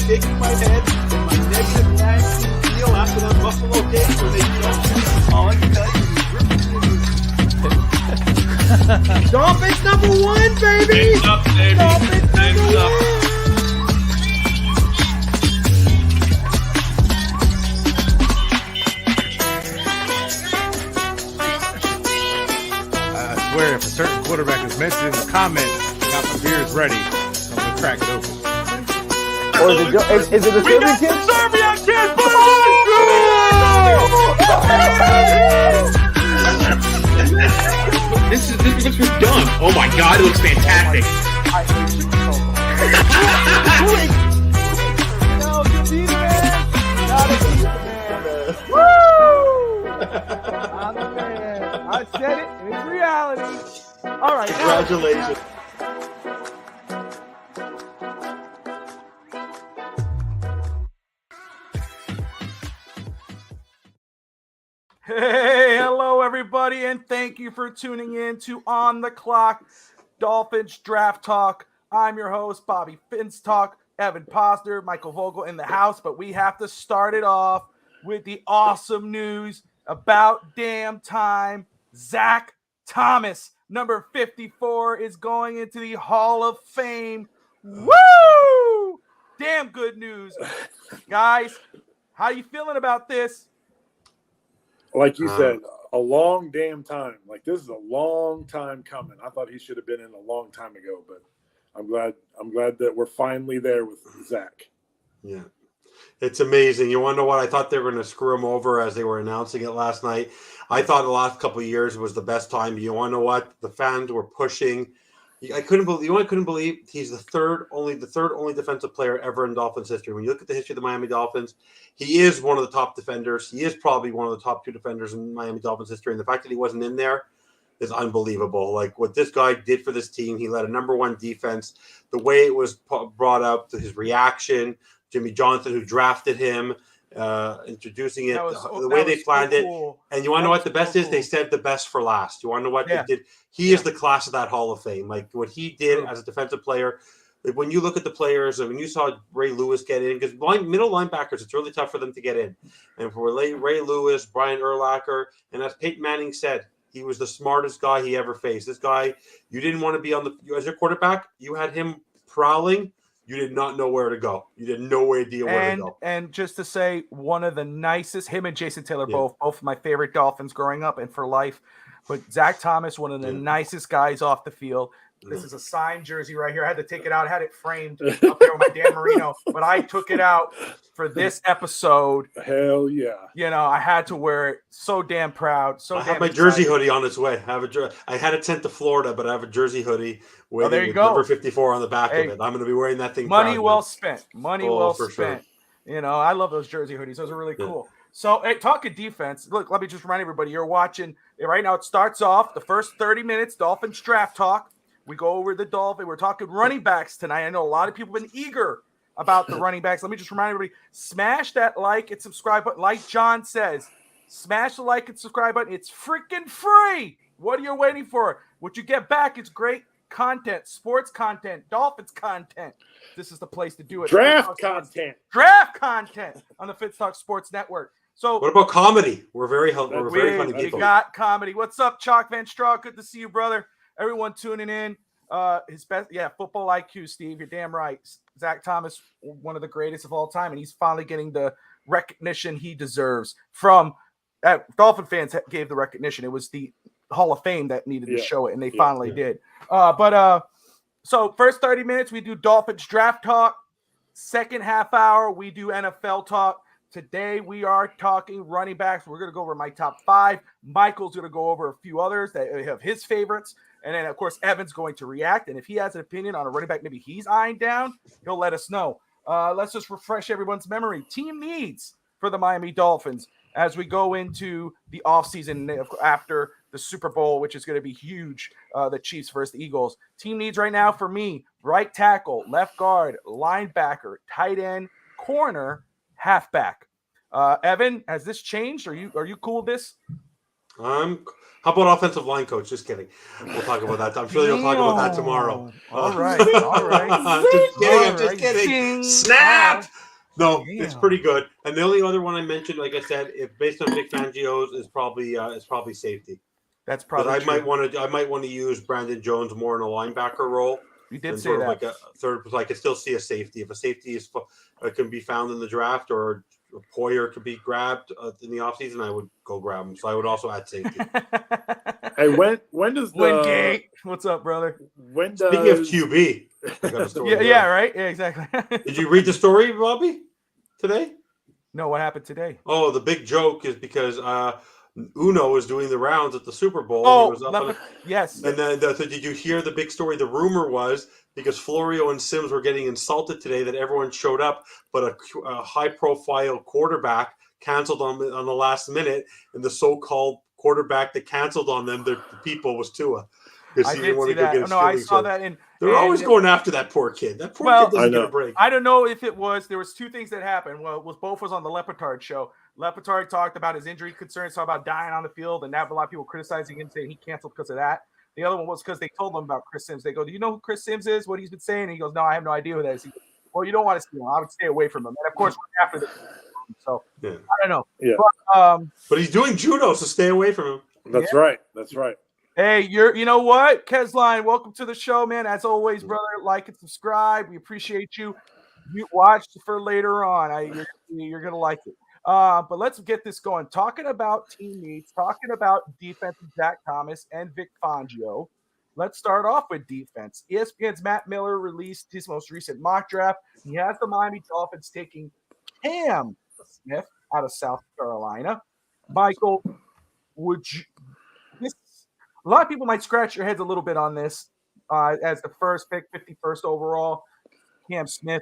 shaking my head in my negative Yankee feel after that Buffalo game where they don't. All I can tell you is Dolphins number one, baby! Things up, baby. Dolphins Things number up. one! I swear, if a certain quarterback is mentioned in the comments, I got my beers ready. I'm gonna crack it open. Or is it the We got Serbian the kid? Serbian kid, This looks done. Oh my god, it looks fantastic. I hate you so much. No, good defense! Not a defense! Woo! I'm the man. I said it, and it's reality. All right, now, Congratulations. hey, hello everybody, and thank you for tuning in to On the Clock Dolphins Draft Talk. I'm your host, Bobby Finstock, Evan Posner, Michael Vogel in the house, but we have to start it off with the awesome news about damn time. Zach Thomas, number 54, is going into the Hall of Fame. Woo! Damn good news. Guys, how you feeling about this? Like you said, a long damn time. Like, this is a long time coming. I thought he should have been in a long time ago, but I'm glad that we're finally there with Zach. Yeah. It's amazing. You want to know what? I thought they were going to screw him over as they were announcing it last night. I thought the last couple of years was the best time. But you want to know what? The fans were pushing. I couldn't believe he's the third only defensive player ever in Dolphins history. When you look at the history of the Miami Dolphins, he is one of the top defenders. He is probably one of the top two defenders in Miami Dolphins history. And the fact that he wasn't in there is unbelievable. Like, what this guy did for this team, he led a number one defense. The way it was brought up, his reaction, Jimmy Johnson, who drafted him, introducing it, the way they planned it. And you want to know what the best is? They said the best for last. You want to know what they did? He is the class of that Hall of Fame. Like, what he did as a defensive player. Like, when you look at the players, when you saw Ray Lewis get in, because middle linebackers, it's really tough for them to get in. And for Ray Lewis, Brian Urlacher, and as Peyton Manning said, he was the smartest guy he ever faced. This guy, you didn't want to be as your quarterback. You had him prowling. You did not know where to go. You had no idea where to go. And just to say, one of the nicest, him and Jason Taylor, both of my favorite Dolphins growing up and for life. But Zach Thomas, one of the nicest guys off the field. This is a signed jersey right here. I had to take it out. I had it framed up there with my Dan Marino, but I took it out for this episode. Hell yeah. You know, I had to wear it. So damn proud. I have my jersey hoodie on its way. I had it sent to Florida, but I have a jersey hoodie with number 54 on the back of it. I'm going to be wearing that thing. Money well spent. Money well spent. Sure. You know, I love those jersey hoodies. Those are really cool. So, hey, talking defense, look, let me just remind everybody, you're watching right now. It starts off the first 30 minutes, Dolphins Draft Talk. We go over the Dolphins. We're talking running backs tonight. I know a lot of people have been eager about the running backs. Let me just remind everybody, smash that like and subscribe button. Like John says, smash the like and subscribe button. It's freaking free. What are you waiting for? What you get back is great content, sports content, Dolphins content. This is the place to do it. Draft content on the Finstock Sports Network. So, what about comedy? We're very funny people. We got comedy. What's up, Chalk Van Straw? Good to see you, brother. Everyone tuning in. His best, football IQ, Steve. You're damn right. Zach Thomas, one of the greatest of all time, and he's finally getting the recognition he deserves from Dolphin fans gave the recognition. It was the Hall of Fame that needed to show it, and they finally did. So first 30 minutes, we do Dolphins Draft Talk. Second half hour, we do NFL Talk. Today, we are talking running backs. We're going to go over my top 5. Michael's going to go over a few others that have his favorites. And then, of course, Evan's going to react. And if he has an opinion on a running back maybe he's eyeing down, he'll let us know. Let's just refresh everyone's memory. Team needs for the Miami Dolphins as we go into the offseason after the Super Bowl, which is going to be huge, the Chiefs versus the Eagles. Team needs right now for me, right tackle, left guard, linebacker, tight end, corner, halfback. Evan, has this changed? Are you cool with this? How How about offensive line coach? Just kidding. We'll talk about that. I'm sure they'll talk about that tomorrow. All right. All right. Just kidding. I'm All just right. kidding. Ding. Snap. No, Damn. it's pretty good. And the only other one I mentioned, like I said, if based on Vic Fangio's, is probably safety. That's But probably I true. might want to use Brandon Jones more in a linebacker role. You did And say sort of that. like a third, I could still see a safety. If a safety can be found in the draft, or Poyer could be grabbed in the offseason, I would go grab him. So I would also add safety. Hey, when does the Wingate. What's up, brother? when does Speaking of QB, I got a story Yeah, here. yeah, right. Yeah, exactly. Did you read the story, Bobby, today? No, what happened today? Oh, the big joke is because Uno was doing the rounds at the Super Bowl. Oh, He was up on it. yes. And then did you hear the big story? The rumor was because Florio and Sims were getting insulted today that everyone showed up, but a high-profile quarterback canceled on the last minute, and the so-called quarterback that canceled on them, the people, was Tua. I did see that. No, I saw that. They're always going after that poor kid. That poor kid doesn't get a break. I don't know if it was. There was two things that happened. Well, both was on the Lepetard show. Lepetard talked about his injury concerns, talked about dying on the field, and have a lot of people criticizing him, saying he canceled because of that. The other one was because they told him about Chris Sims. They go, "Do you know who Chris Sims is? What he's been saying?" And he goes, "No, I have no idea who that is." He goes, "Well, you don't want to see him. I would stay away from him." And of course, after the so yeah. I don't know. Yeah. But he's doing judo, so stay away from him. That's right. That's right. Hey, you know what? Kesline, welcome to the show, man. As always, brother, like and subscribe. We appreciate you. You watch for later on. You're going to like it. But let's get this going. Talking about team needs, talking about defense with Zach Thomas and Vic Fangio. Let's start off with defense. ESPN's Matt Miller released his most recent mock draft. He has the Miami Dolphins taking Cam Smith out of South Carolina. Michael, a lot of people might scratch your heads a little bit on this as the first pick, 51st overall, Cam Smith.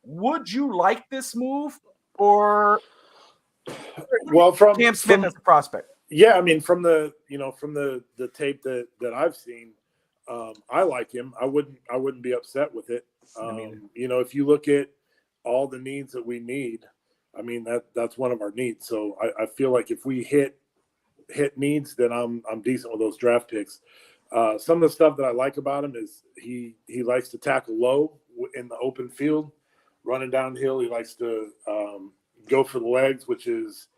Would you like this move, or from Cam Smith as a prospect? Yeah, I mean, from the tape that I've seen, I like him. I wouldn't be upset with it. If you look at all the needs that we need, I mean that's one of our needs. So I feel like if we hit needs, then I'm decent with those draft picks. Some of the stuff that I like about him is he likes to tackle low in the open field, running downhill. He likes to go for the legs, which is,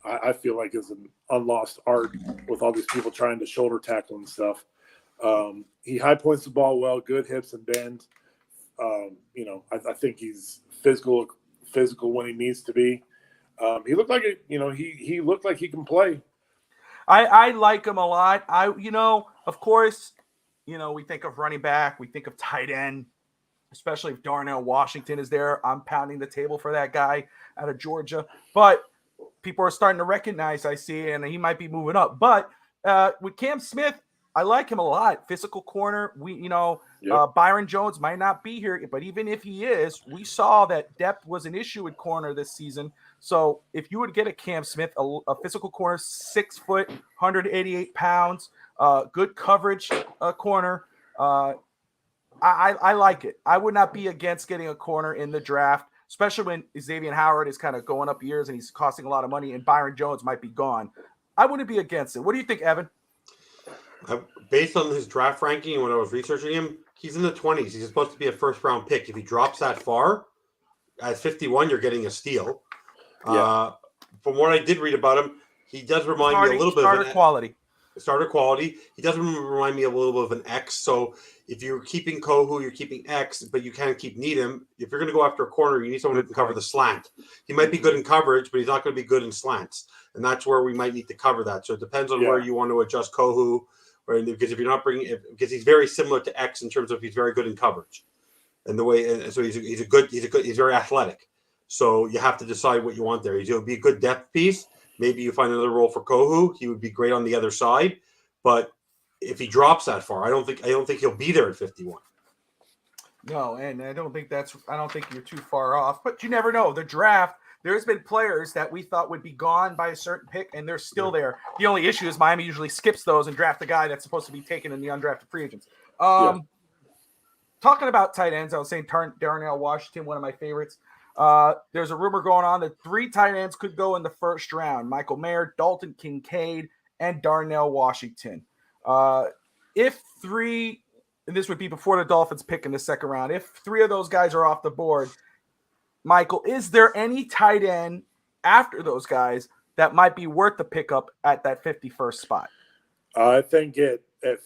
I feel like is an unlost art with all these people trying to shoulder tackle and stuff. He high points the ball well, good hips and bend. I think he's physical when he needs to be. He looked like he looked like he can play. I like him a lot. Of course, we think of running back, we think of tight end, especially if Darnell Washington is there. I'm pounding the table for that guy out of Georgia. But people are starting to recognize, I see, and he might be moving up. But with Cam Smith, I like him a lot. Physical corner. Byron Jones might not be here, but even if he is, we saw that depth was an issue at corner this season. So if you would get a Cam Smith, a physical corner, 6 foot, 188 pounds, good coverage corner, I like it. I would not be against getting a corner in the draft, especially when Xavier Howard is kind of going up years and he's costing a lot of money and Byron Jones might be gone. I wouldn't be against it. What do you think, Evan? Based on his draft ranking and when I was researching him, he's in the 20s. He's supposed to be a first-round pick. If he drops that far, at 51, you're getting a steal. Yeah. From what I did read about him, he does remind me a little bit of starter quality. He does remind me a little bit of an X. So if you're keeping Kohu, you're keeping X, but you can't keep Needham. If you're going to go after a corner, you need someone who can cover the slant. He might be good in coverage, but he's not going to be good in slants. And that's where we might need to cover that. So it depends on where you want to adjust Kohu. Because if you're not because he's very similar to X in terms of he's very good in coverage, and the way, and so he's very athletic. So you have to decide what you want there. He'll be a good depth piece. Maybe you find another role for Kohu. He would be great on the other side, but if he drops that far, I don't think he'll be there at 51. No, and I don't think you're too far off. But you never know. The draft. There's been players that we thought would be gone by a certain pick, and they're still there. The only issue is Miami usually skips those and draft the guy that's supposed to be taken in the undrafted free agents. Talking about tight ends, I was saying Darnell Washington, one of my favorites. There's a rumor going on that 3 tight ends could go in the first round. Michael Mayer, Dalton Kincaid, and Darnell Washington. If three, and this would be before the Dolphins pick in the second round, if three of those guys are off the board, Michael, is there any tight end after those guys that might be worth the pickup at that 51st spot? I think at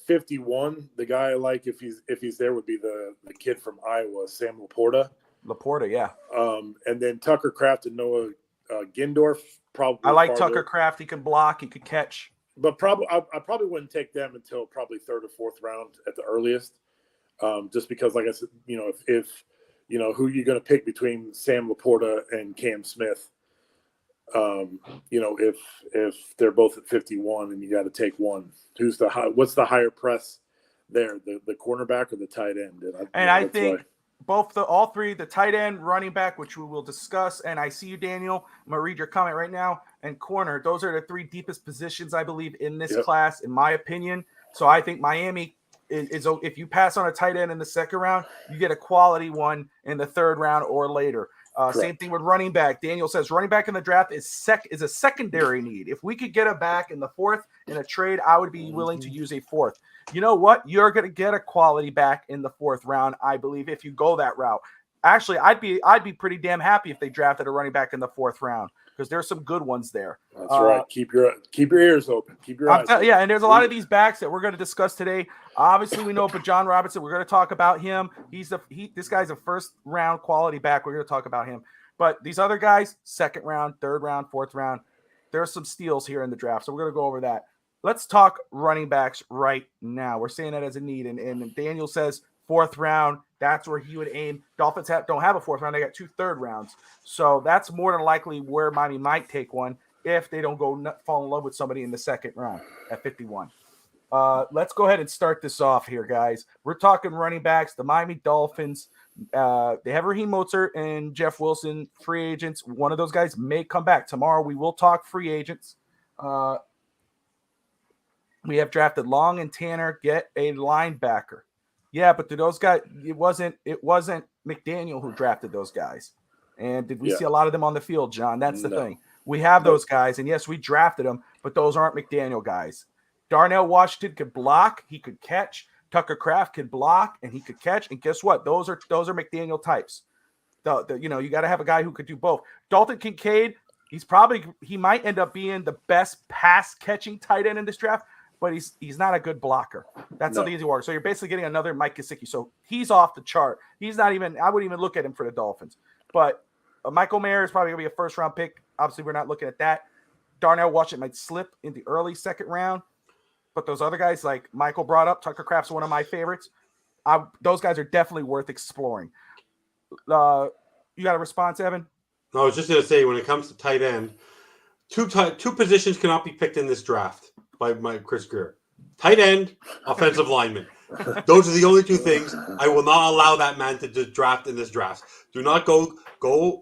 51, the guy I like if he's there would be the kid from Iowa, Sam Laporta. Laporta, yeah. And then Tucker Kraft and Noah Gindorf. Probably. I like farther. Tucker Kraft. He can block. He could catch. But I probably wouldn't take them until probably third or fourth round at the earliest, just because, like I said, if who you're going to pick between Sam Laporta and Cam Smith, if they're both at 51 and you got to take one, what's the higher press there, the cornerback or the tight end? I think all three, the tight end, running back, which we will discuss, and I see you, Daniel. I'm going to read your comment right now, and corner. Those are the three deepest positions, I believe, in this class, in my opinion. So I think Miami is if you pass on a tight end in the second round, you get a quality one in the third round or later. Same thing with running back. Daniel says running back in the draft is a secondary need. If we could get a back in the fourth in a trade, I would be willing to use a fourth. You know what? You're going to get a quality back in the fourth round, I believe, if you go that route. Actually, I'd be pretty damn happy if they drafted a running back in the fourth round because there's some good ones there. That's right. Keep your ears open. Keep your eyes open. Yeah, and there's a lot of these backs that we're going to discuss today. Obviously, we know but John Robinson. We're going to talk about him. This guy's a first round quality back. We're going to talk about him. But these other guys, second round, third round, fourth round, there's some steals here in the draft. So we're going to go over that. Let's talk running backs right now. We're saying that as a need. And Daniel says fourth round, that's where he would aim. Dolphins don't have a fourth round. They got 2 third rounds. So that's more than likely where Miami might take one if they don't fall in love with somebody in the second round at 51. Let's go ahead and start this off here, guys. We're talking running backs. The Miami Dolphins, they have Raheem Mostert and Jeff Wilson, free agents. One of those guys may come back. Tomorrow we will talk free agents. We have drafted Long and Tanner. Get a linebacker. Yeah, but to those guys, it wasn't McDaniel who drafted those guys. And did we see a lot of them on the field, John? That's the thing. We have those guys, and yes, we drafted them, but those aren't McDaniel guys. Darnell Washington could block, he could catch. Tucker Kraft could block and he could catch. And guess what? Those are McDaniel types. You got to have a guy who could do both. Dalton Kincaid, he might end up being the best pass catching tight end in this draft, but he's not a good blocker. That's not the easy work. So you're basically getting another Mike Gesicki. So he's off the chart. He's not even. I wouldn't even look at him for the Dolphins. But Michael Mayer is probably going to be a first round pick. Obviously, we're not looking at that. Darnell Washington might slip in the early second round. But those other guys, like Michael brought up, Tucker Kraft's one of my favorites. Those guys are definitely worth exploring. You got a response, Evan? No, I was just going to say, when it comes to tight end, two positions cannot be picked in this draft by Chris Greer. Tight end, offensive lineman. Those are the only two things. I will not allow that man to draft in this draft. Do not go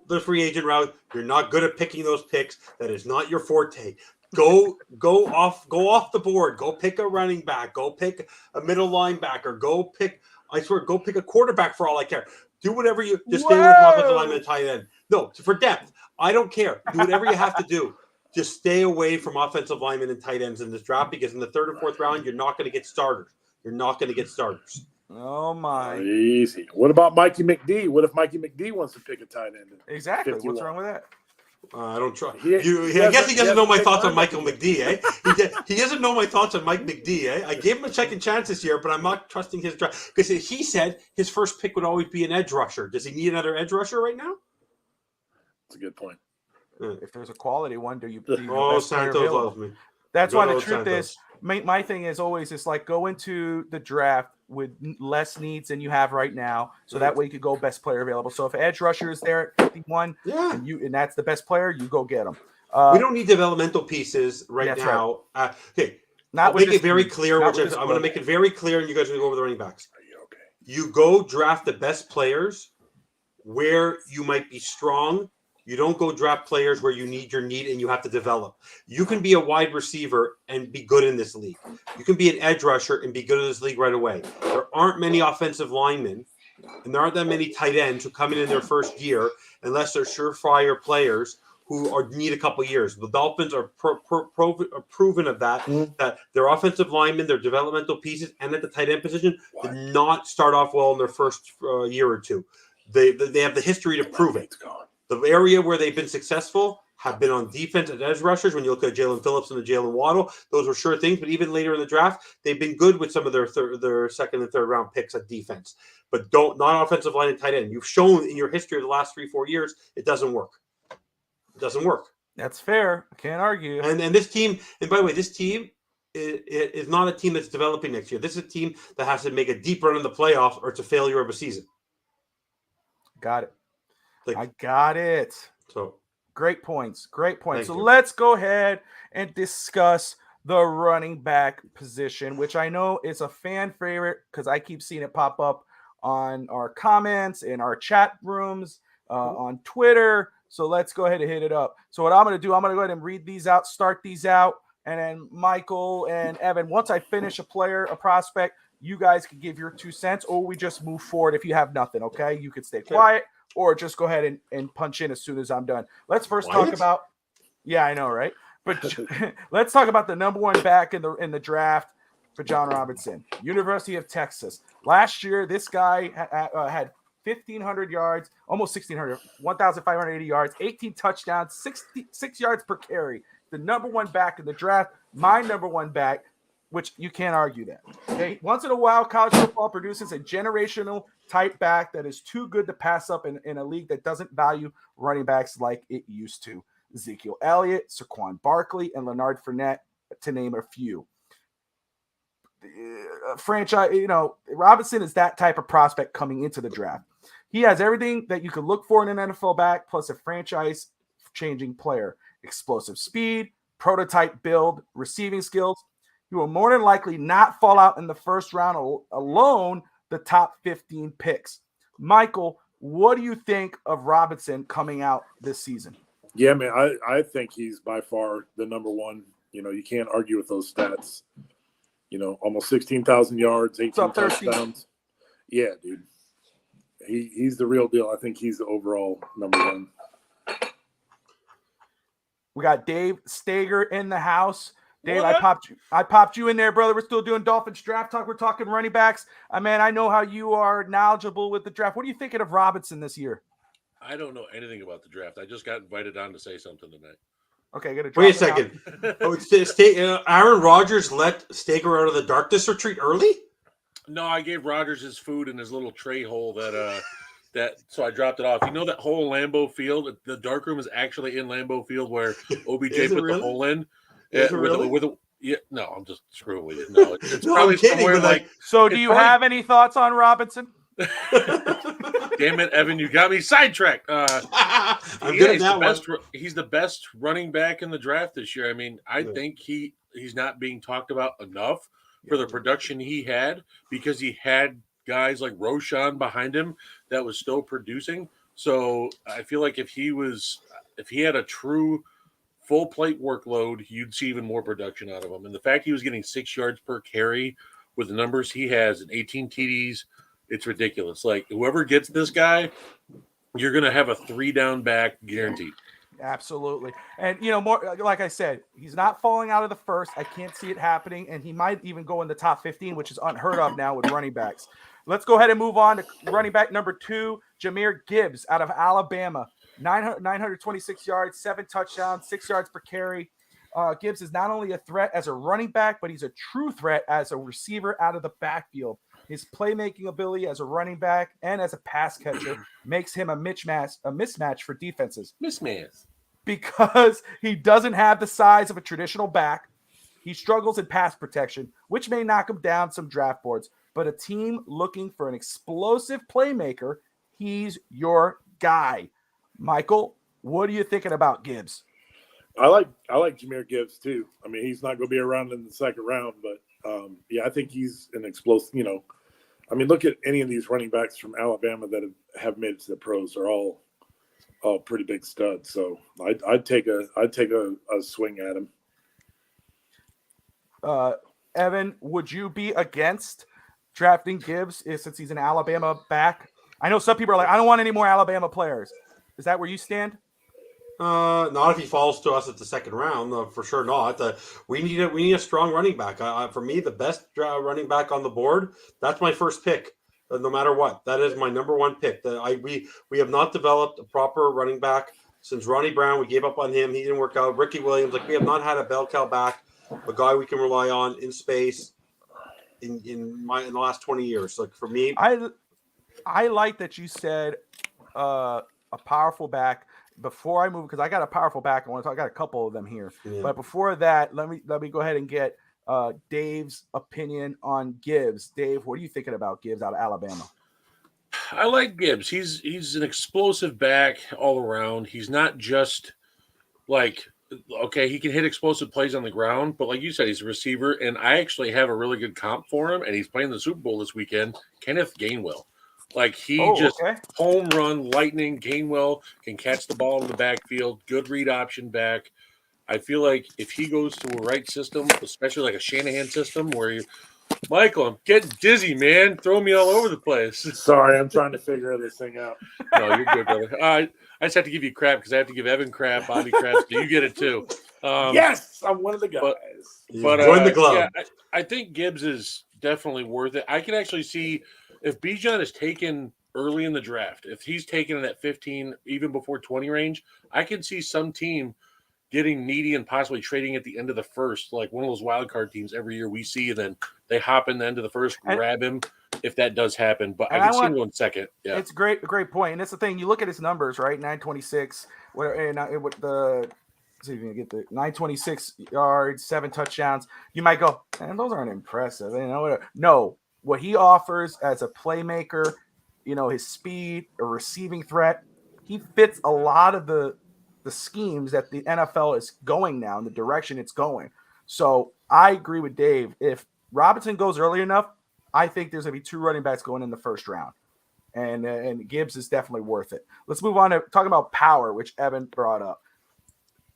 the free agent route. You're not good at picking those picks. That is not your forte. Go off the board. Go pick a running back. Go pick a middle linebacker. Go pick a quarterback for all I care. Do whatever you just stay with offensive lineman and tight end. No, for depth. I don't care. Do whatever you have to do. Just stay away from offensive linemen and tight ends in this draft because in the third or fourth round, you're not going to get starters. You're not going to get starters. Oh, my. Easy. What about Mikey McD? What if Mikey McD wants to pick a tight end? Exactly. 51? What's wrong with that? I don't try. I guess he doesn't know my thoughts on Michael McD, eh? He doesn't know my thoughts on Mike McD, eh? I gave him a second chance this year, but I'm not trusting his draft because he said his first pick would always be an edge rusher. Does he need another edge rusher right now? That's a good point. If there's a quality one, do you Santos loves me. That's why the truth is, my thing is always is like go into the draft with less needs than you have right now, so that way you could go best player available. So if edge rusher is there at 51, and that's the best player, you go get him. We don't need developmental pieces right now. Right. Okay, I'll make it very clear. I'm going to make it very clear, and you guys will go over the running backs. You go draft the best players where you might be strong. You don't go draft players where you need your need and you have to develop. You can be a wide receiver and be good in this league. You can be an edge rusher and be good in this league right away. There aren't many offensive linemen and there aren't that many tight ends who come in their first year unless they're surefire players who need a couple years. The Dolphins are proven of that. Mhm. That their offensive linemen, their developmental pieces, and at the tight end position did not start off well in their first year or two. They have the history to prove it. The area where they've been successful have been on defense and edge rushers. When you look at Jalen Phillips and the Jalen Waddle, those were sure things. But even later in the draft, they've been good with some of their second and third round picks at defense. But not offensive line and tight end. You've shown in your history of the last 3-4 years it doesn't work. It doesn't work. That's fair. I can't argue. And this team, and by the way, this team is not a team that's developing next year. This is a team that has to make a deep run in the playoffs, or it's a failure of a season. Got it. I got it. So great points. Great points. So you. let's go ahead and discuss the running back position, which I know is a fan favorite because I keep seeing it pop up on our comments, in our chat rooms, on Twitter. So let's go ahead and hit it up. So what I'm going to do, I'm going to go ahead and read these out, start these out. And then Michael and Evan, once I finish a prospect, you guys can give your 2 cents, or we just move forward if you have nothing, okay? You could stay quiet or just go ahead and punch in as soon as I'm done. Let's first talk about – yeah, I know, right? But let's talk about the number one back in the draft for John Robinson, University of Texas. Last year, this guy had 1,500 yards, almost 1,600, 1,580 yards, 18 touchdowns, 66 yards per carry. The number one back in the draft, my number one back, which you can't argue that. Okay, once in a while, college football produces a generational type back that is too good to pass up in a league that doesn't value running backs like it used to. Ezekiel Elliott, Saquon Barkley, and Leonard Fournette, to name a few. Franchise, Robinson is that type of prospect coming into the draft. He has everything that you could look for in an NFL back, plus a franchise-changing player. Explosive speed, prototype build, receiving skills. He will more than likely not fall out in the first round alone, the top 15 picks. Michael, what do you think of Robinson coming out this season? Yeah, man, I think he's by far the number one. You can't argue with those stats. Almost 16,000 yards, 18 touchdowns. Yeah, dude. He's the real deal. I think he's the overall number one. We got Dave Stager in the house. Dave, I popped you in there, brother. We're still doing Dolphins draft talk. We're talking running backs. I know how you are knowledgeable with the draft. What are you thinking of Robinson this year? I don't know anything about the draft. I just got invited on to say something tonight. Okay, wait a second. Aaron Rodgers let Stager out of the darkness retreat early? No, I gave Rodgers his food in his little tray hole so I dropped it off. You know that whole Lambeau Field? The dark room is actually in Lambeau Field where OBJ put the hole in. No, I'm just screwing with you. No, it's probably somewhere like. So, do you have any thoughts on Robinson? Damn it, Evan! You got me sidetracked. He's the best running back in the draft this year. I think he's not being talked about enough for the production he had, because he had guys like Roshan behind him that was still producing. So I feel like if he had a true full plate workload, you'd see even more production out of him. And the fact he was getting 6 yards per carry with the numbers he has and 18 TDs, it's ridiculous. Like, whoever gets this guy, you're going to have a 3-down back guaranteed. Absolutely. And, more like I said, he's not falling out of the first. I can't see it happening. And he might even go in the top 15, which is unheard of now with running backs. Let's go ahead and move on to running back number 2, Jahmyr Gibbs out of Alabama. 926 yards, 7 touchdowns, 6 yards per carry. Gibbs is not only a threat as a running back, but he's a true threat as a receiver out of the backfield. His playmaking ability as a running back and as a pass catcher makes him a mismatch for defenses. Mismatch. Because he doesn't have the size of a traditional back. He struggles in pass protection, which may knock him down some draft boards. But a team looking for an explosive playmaker, he's your guy. Michael, what are you thinking about Gibbs? I like Jahmyr Gibbs too. He's not going to be around in the second round, but I think he's an explosive. Look at any of these running backs from Alabama that have made it to the pros. They're all pretty big studs. So I'd take a swing at him. Evan, would you be against drafting Gibbs since he's an Alabama back? I know some people are like, I don't want any more Alabama players. Is that where you stand? Not if he falls to us at the second round, for sure not. We need a strong running back. For me, the best running back on the board. That's my first pick, no matter what. That is my number one pick. We have not developed a proper running back since Ronnie Brown. We gave up on him. He didn't work out. Ricky Williams, we have not had a bell cow back, a guy we can rely on in space in the last 20 years. Like for me, I like that you said a powerful back. Before I move, because I got a powerful back, I got a couple of them here. Yeah. But before that, let me go ahead and get Dave's opinion on Gibbs. Dave, what are you thinking about Gibbs out of Alabama? I like Gibbs. He's an explosive back all around. He's not just he can hit explosive plays on the ground, but like you said, he's a receiver. And I actually have a really good comp for him, and he's playing the Super Bowl this weekend. Kenneth Gainwell. Home run, lightning. Gainwell can catch the ball in the backfield. Good read option back. I feel like if he goes to a right system, especially like a Shanahan system where Michael, I'm getting dizzy, man. Throw me all over the place. Sorry, I'm trying to figure this thing out. No, you're good, brother. I just have to give you crap because I have to give Evan crap, Bobby crap. So you get it too. Yes, I'm one of the guys. But join the club. Yeah, I think Gibbs is definitely worth it. I can actually see if Bijan is taken early in the draft, if he's taken in that 15, even before 20 range, I can see some team getting needy and possibly trading at the end of the first, like one of those wild card teams every year we see, and then they hop in the end of the first, grab him if that does happen. But I can see him going second. Yeah, it's a great point. And that's the thing. You look at his numbers, right? 926, with the see if you can get the 926 yards, 7 touchdowns. You might go, man, those aren't impressive. No. What he offers as a playmaker, his speed, a receiving threat, he fits a lot of the schemes that the NFL is going now in the direction it's going. So I agree with Dave. If Robinson goes early enough, I think there's going to be 2 running backs going in the first round. And Gibbs is definitely worth it. Let's move on to talking about power, which Evan brought up.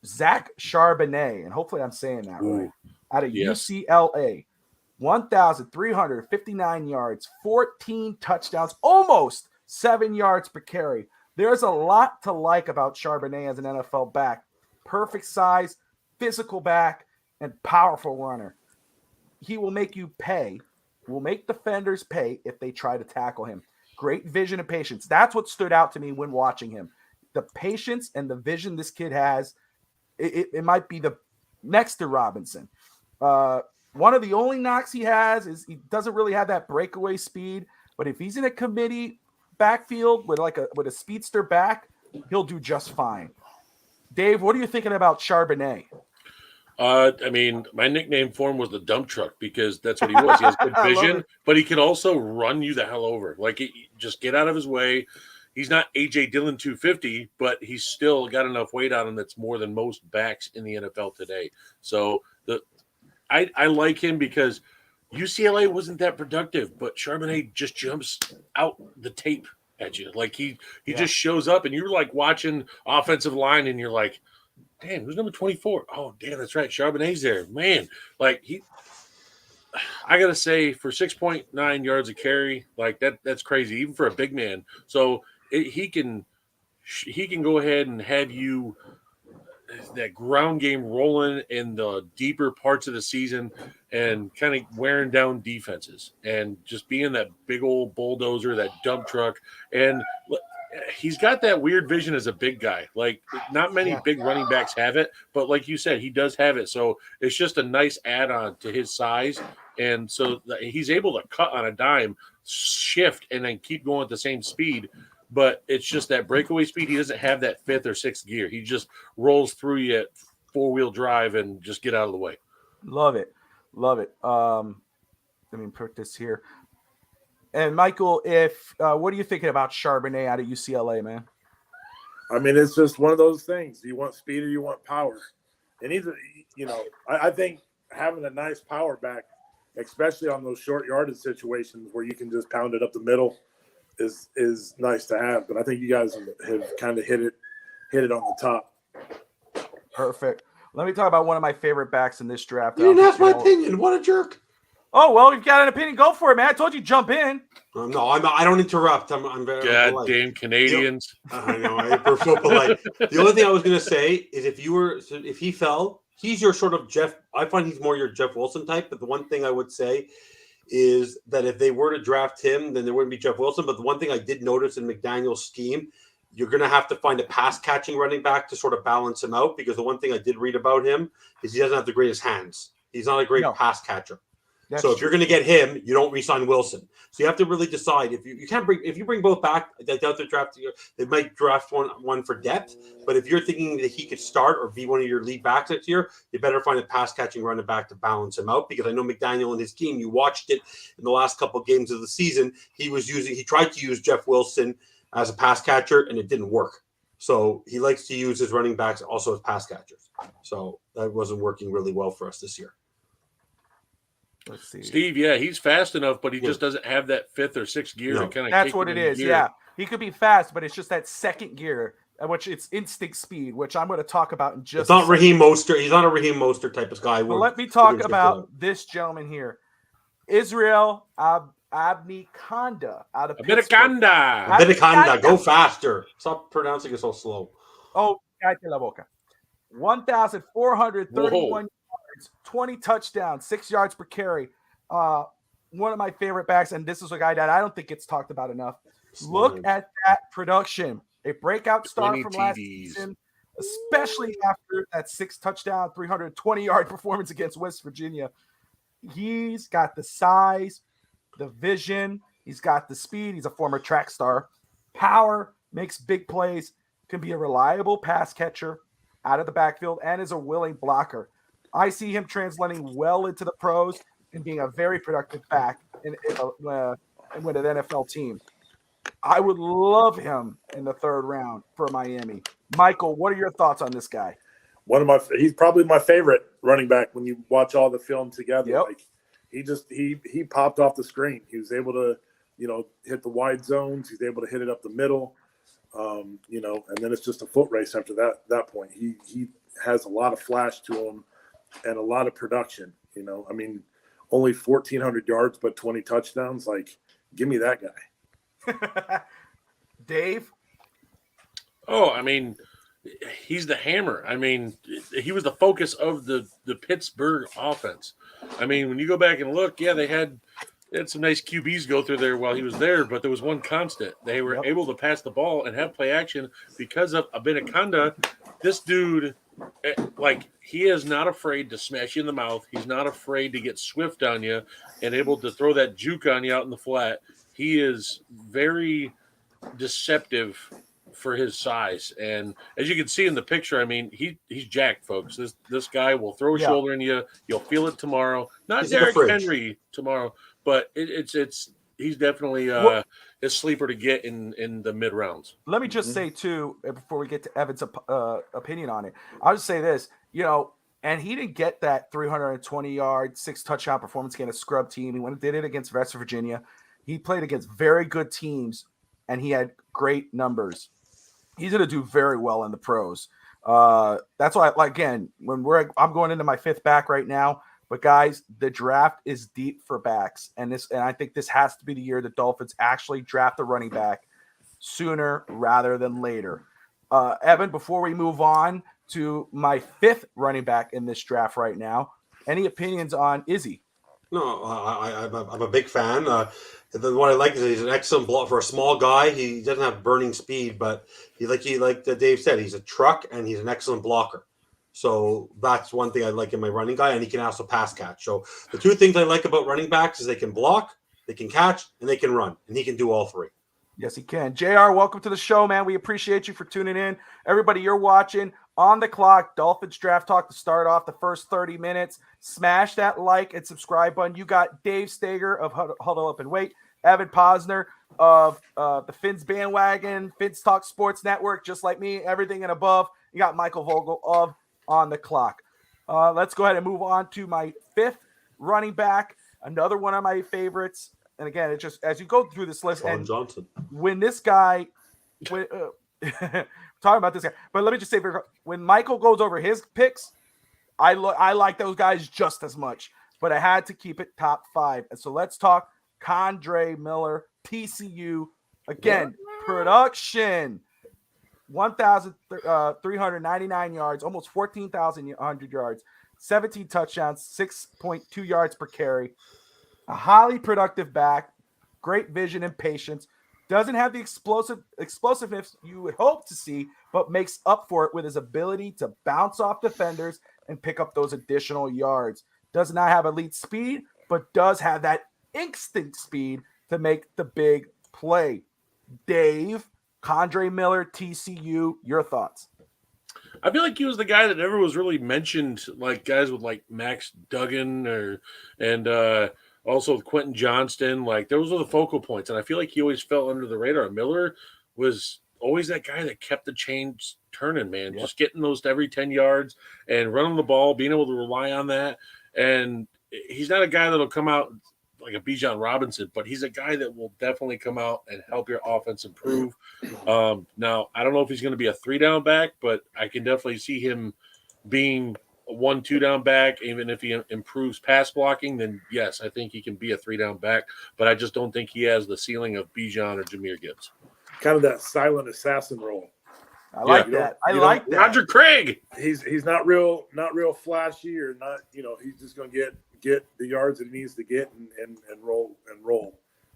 Zach Charbonnet, and hopefully I'm saying that right, out of UCLA. 1,359 yards, 14 touchdowns, almost 7 yards per carry. There's a lot to like about Charbonnet as an NFL back. Perfect size, physical back, and powerful runner. He will make you pay, will make defenders pay if they try to tackle him. Great vision and patience. That's what stood out to me when watching him. The patience and the vision this kid has, it might be the next to Robinson. One of the only knocks he has is he doesn't really have that breakaway speed, but if he's in a committee backfield with a speedster back, he'll do just fine. Dave, what are you thinking about Charbonnet? My nickname for him was the dump truck because that's what he was. He has good vision, but he can also run you the hell over. Just get out of his way. He's not A.J. Dillon 250, but he's still got enough weight on him that's more than most backs in the NFL today. So I like him because UCLA wasn't that productive, but Charbonnet just jumps out the tape at you. He just shows up, and you're watching offensive line, and you're like, damn, who's number 24? Oh, damn, that's right. Charbonnet's there. Man, I got to say, for 6.9 yards a carry, that's crazy, even for a big man. So he can go ahead and have you that ground game rolling in the deeper parts of the season and kind of wearing down defenses and just being that big old bulldozer, that dump truck. And he's got that weird vision as a big guy. Not many big running backs have it, but like you said, he does have it. So it's just a nice add-on to his size. And so he's able to cut on a dime, shift, and then keep going at the same speed. But it's just that breakaway speed. He doesn't have that 5th or 6th gear. He just rolls through you at 4-wheel drive and just get out of the way. Love it. Let me put this here. And Michael, what are you thinking about Charbonnet out of UCLA, man? It's just one of those things. You want speed or you want power. And I think having a nice power back, especially on those short yardage situations where you can just pound it up the middle, is nice to have. But I think you guys have kind of hit it on the top. Perfect. Let me talk about one of my favorite backs in this draft. You didn't ask my opinion. What a jerk. Oh, well, you've got an opinion. Go for it, man. I told you jump in. No, I don't interrupt. I'm very polite. Goddamn Canadians. I know. We're so polite. The only thing I was going to say is if he fell, he's your sort of Jeff. I find he's more your Jeff Wilson type. But the one thing I would say is that if they were to draft him, then there wouldn't be Jeff Wilson. But the one thing I did notice in McDaniel's scheme, you're going to have to find a pass catching running back to sort of balance him out, because the one thing I did read about him is he doesn't have the greatest hands. He's not a great pass catcher. So if you're going to get him, you don't re-sign Wilson. So you have to really decide if you bring both back. I doubt they're drafting. They might draft one for depth. But if you're thinking that he could start or be one of your lead backs next year, you better find a pass catching running back to balance him out. Because I know McDaniel and his team, you watched it in the last couple of games of the season. He tried to use Jeff Wilson as a pass catcher, and it didn't work. So he likes to use his running backs also as pass catchers. So that wasn't working really well for us this year. Let's see. Steve, yeah, he's fast enough, but he just doesn't have that fifth or sixth gear to kind of. That's what it is. Gear. Yeah, he could be fast, but it's just that second gear, which it's instinct speed, which I'm going to talk about in just. It's not Raheem Mostert. He's not a Raheem Mostert type of guy. But let me talk about this gentleman here, Israel Abnikanda out of Pittsburgh. Abnikanda, go faster. Stop pronouncing it so slow. Oh, cállate la boca. 1,431 yards, 20 touchdowns, 6 yards per carry. One of my favorite backs, and this is a guy that I don't think gets talked about enough. Look at that production. A breakout start from last season, especially after that 6 touchdown, 320-yard performance against West Virginia. He's got the size, the vision. He's got the speed. He's a former track star. Power, makes big plays, can be a reliable pass catcher out of the backfield, and is a willing blocker. I see him translating well into the pros and being a very productive back with an NFL team. I would love him in the third round for Miami. Michael, what are your thoughts on this guy? He's probably my favorite running back when you watch all the film together. Yep. Like he popped off the screen. He was able to, hit the wide zones. He's able to hit it up the middle. And then it's just a foot race after that point. He has a lot of flash to him and a lot of production. Only 1,400 yards, but 20 touchdowns. Like, give me that guy. Dave? Oh, he's the hammer. He was the focus of the Pittsburgh offense. When you go back and look, yeah, they had some nice QBs go through there while he was there, but there was one constant. They were able to pass the ball and have play action because of Abinakanda. This dude, he is not afraid to smash you in the mouth. He's not afraid to get swift on you and able to throw that juke on you out in the flat. He is very deceptive for his size. And as you can see in the picture, he's jacked, folks. This guy will throw a shoulder in you. You'll feel it tomorrow. Not Derrick Henry tomorrow, but he's definitely a sleeper to get in the mid rounds. Let me just say too, before we get to Evan's opinion on it, I'll just say this, and he didn't get that 320-yard, 6 touchdown performance against a scrub team. He went and did it against West Virginia. He played against very good teams, and he had great numbers. He's going to do very well in the pros. That's why, again, I'm going into my 5th back right now. But guys, the draft is deep for backs, and I think this has to be the year the Dolphins actually draft a running back sooner rather than later. Evan, before we move on to my 5th running back in this draft right now, any opinions on Izzy? No, I'm a big fan. What I like is he's an excellent block for a small guy. He doesn't have burning speed, but like Dave said, he's a truck and he's an excellent blocker. So that's one thing I like in my running guy, and he can also pass catch. So the 2 things I like about running backs is they can block, they can catch, and they can run, and he can do all 3. Yes, he can. JR, welcome to the show, man. We appreciate you for tuning in. Everybody, you're watching On the Clock, Dolphins Draft Talk to start off the first 30 minutes. Smash that like and subscribe button. You got Dave Stager of Huddle Up and Wait, Evan Posner of the Fins Bandwagon, Fins Talk Sports Network, just like me, everything and above. You got Michael Vogel of On the Clock. Let's go ahead and move on to my 5th running back, another one of my favorites. And again, it's just as you go through this list, Sean Johnson. When this guy, talking about this guy, but let me just say, when Michael goes over his picks, I like those guys just as much, but I had to keep it top 5. And so let's talk Condre Miller, TCU. Again, production. 1,399 yards, almost 14,100 yards, 17 touchdowns, 6.2 yards per carry. A highly productive back, great vision and patience. Doesn't have the explosiveness you would hope to see, but makes up for it with his ability to bounce off defenders and pick up those additional yards. Does not have elite speed, but does have that instant speed to make the big play. Dave, Condre Miller, TCU, your thoughts? I feel like he was the guy that never was really mentioned, like guys with like Max Duggan and also Quentin Johnston. Like those were the focal points, and I feel like he always fell under the radar. Miller was always that guy that kept the chains turning, man. Yep. Just getting those every 10 yards and running the ball, being able to rely on that. And he's not a guy that'll come out like a Bijan Robinson, but he's a guy that will definitely come out and help your offense improve. Now, I don't know if he's going to be a 3-down back, but I can definitely see him being a 1-2 down back. Even if he improves pass blocking, then yes, I think he can be a 3-down back, but I just don't think he has the ceiling of Bijan or Jahmyr Gibbs. Kind of that silent assassin role. I like that. I like that. Roger Craig. He's not real flashy or not. He's just going to get the yards that he needs to get and roll.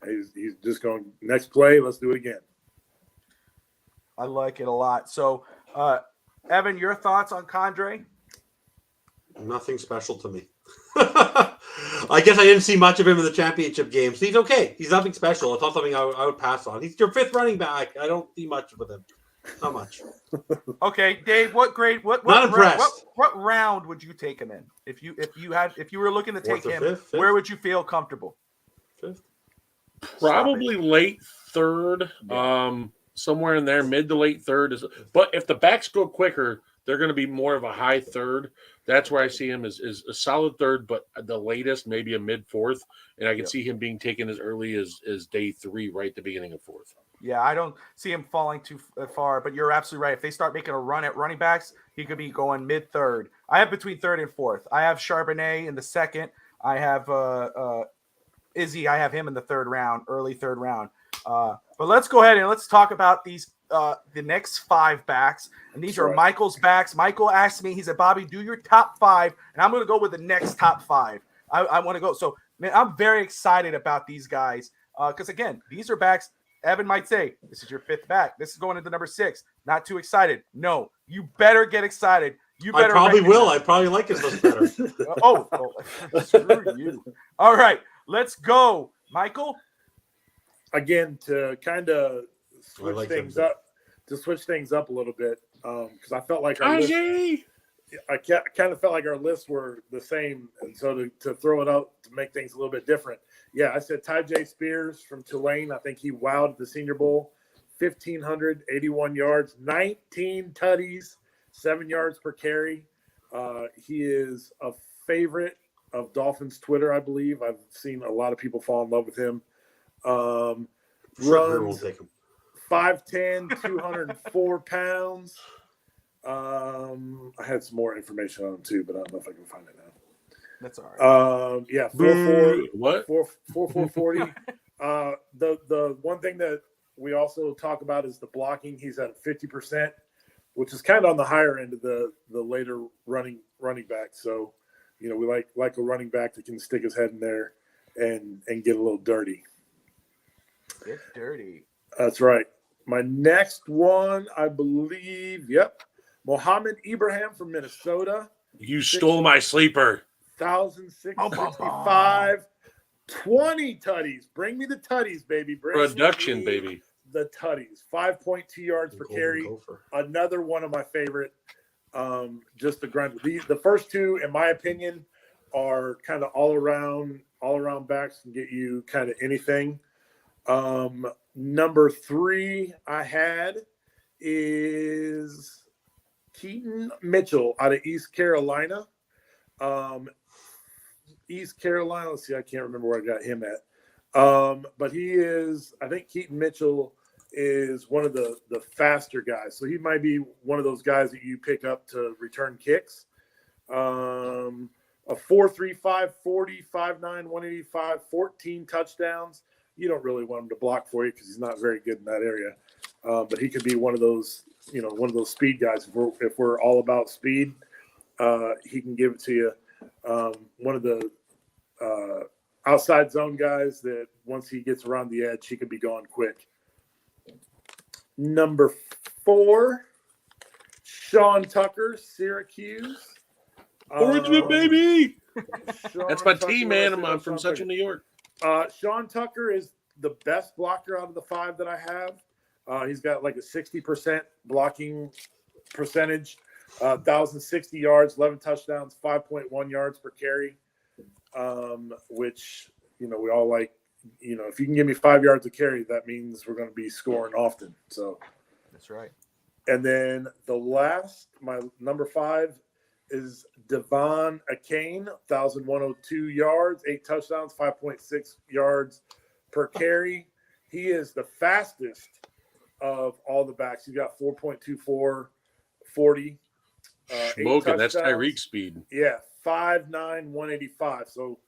He's just going next play. Let's do it again. I like it a lot. So, Evan, your thoughts on Condre? Nothing special to me. I guess I didn't see much of him in the championship games. He's okay. He's nothing special. It's not something I would pass on. He's your fifth running back. I don't see much with him. Not much. Okay, Dave. What grade? What Not impressed. What round would you take him in? If you were looking to take Fourth or him, fifth? where would you feel comfortable? Fifth. Probably late third, somewhere in there, mid to late third. But if the backs go quicker, they're going to be more of a high third. That's where I see him as a solid third, but the latest maybe a mid fourth, and I can see him being taken as early as day 3, right at the beginning of fourth. Yeah, I don't see him falling too far, but you're absolutely right. If they start making a run at running backs, he could be going mid third. I have between third and fourth. I have Charbonnet in the second. I have Izzy. I have him in the third round, early third round. But let's go ahead and let's talk about these the next 5 backs, and these are Michael's backs. Michael asked me, he said, Bobby, do your top 5, and I'm going to go with the next top 5. I want to go. So, man, I'm very excited about these guys because, again, these are backs. Evan might say, this is your 5th back. This is going into number 6. Not too excited. No, you better get excited. You better. I probably will. I probably like his list better. Screw you. All right, let's go. Michael? Again, to kind of switch things up a little bit, because I felt like our list, I kind of felt like our lists were the same, and so to throw it out to make things a little bit different. Yeah, I said Tyjae Spears from Tulane. I think he wowed at the Senior Bowl. 1,581 yards, 19 tutties, 7 yards per carry. He is a favorite of Dolphins Twitter, I believe. I've seen a lot of people fall in love with him. Runs 5'10", 204 pounds. I had some more information on him too, but I don't know if I can find it now. That's all right. 4.40. The one thing that we also talk about is the blocking. He's at 50%, which is kind of on the higher end of the later running back. So, we like a running back that can stick his head in there and get a little dirty. Get dirty. That's right. My next one, I believe, Mohammed Ibrahim from Minnesota. You stole my sleeper. 1,665, 20 tutties. Bring me the tutties, baby. Production, baby. The tutties. 5.2 yards per carry. Another one of my favorite. Just the grind. The first 2, in my opinion, are kind of all around backs, can get you kind of anything. Number 3 I had is Keaton Mitchell out of East Carolina. East Carolina. Let's see. I can't remember where I got him at. But he is, I think Keaton Mitchell is one of the faster guys. So he might be one of those guys that you pick up to return kicks. a 4.35, 40, 5'9", 185, 14 touchdowns. You don't really want him to block for you because he's not very good in that area. But he could be one of those, one of those speed guys. If we're all about speed, he can give it to you. One of the outside zone guys that once he gets around the edge, he could be gone quick. Number 4, Sean Tucker, Syracuse. Origin, baby. Sean That's my Tucker, team, man. I'm from Central New York. Sean Tucker is the best blocker out of the 5 that I have. He's got like a 60% blocking percentage, 1,060 yards, 11 touchdowns, 5.1 yards per carry, which, we all like. If you can give me 5 yards of carry, that means we're going to be scoring often. So that's right. And then my number 5 is Devon Akane, 1,102 yards, 8 touchdowns, 5.6 yards per carry. He is the fastest of all the backs. He's got 4.24, 40. Smoking. That's Tyreek speed. Yeah, 5'9", 185. So,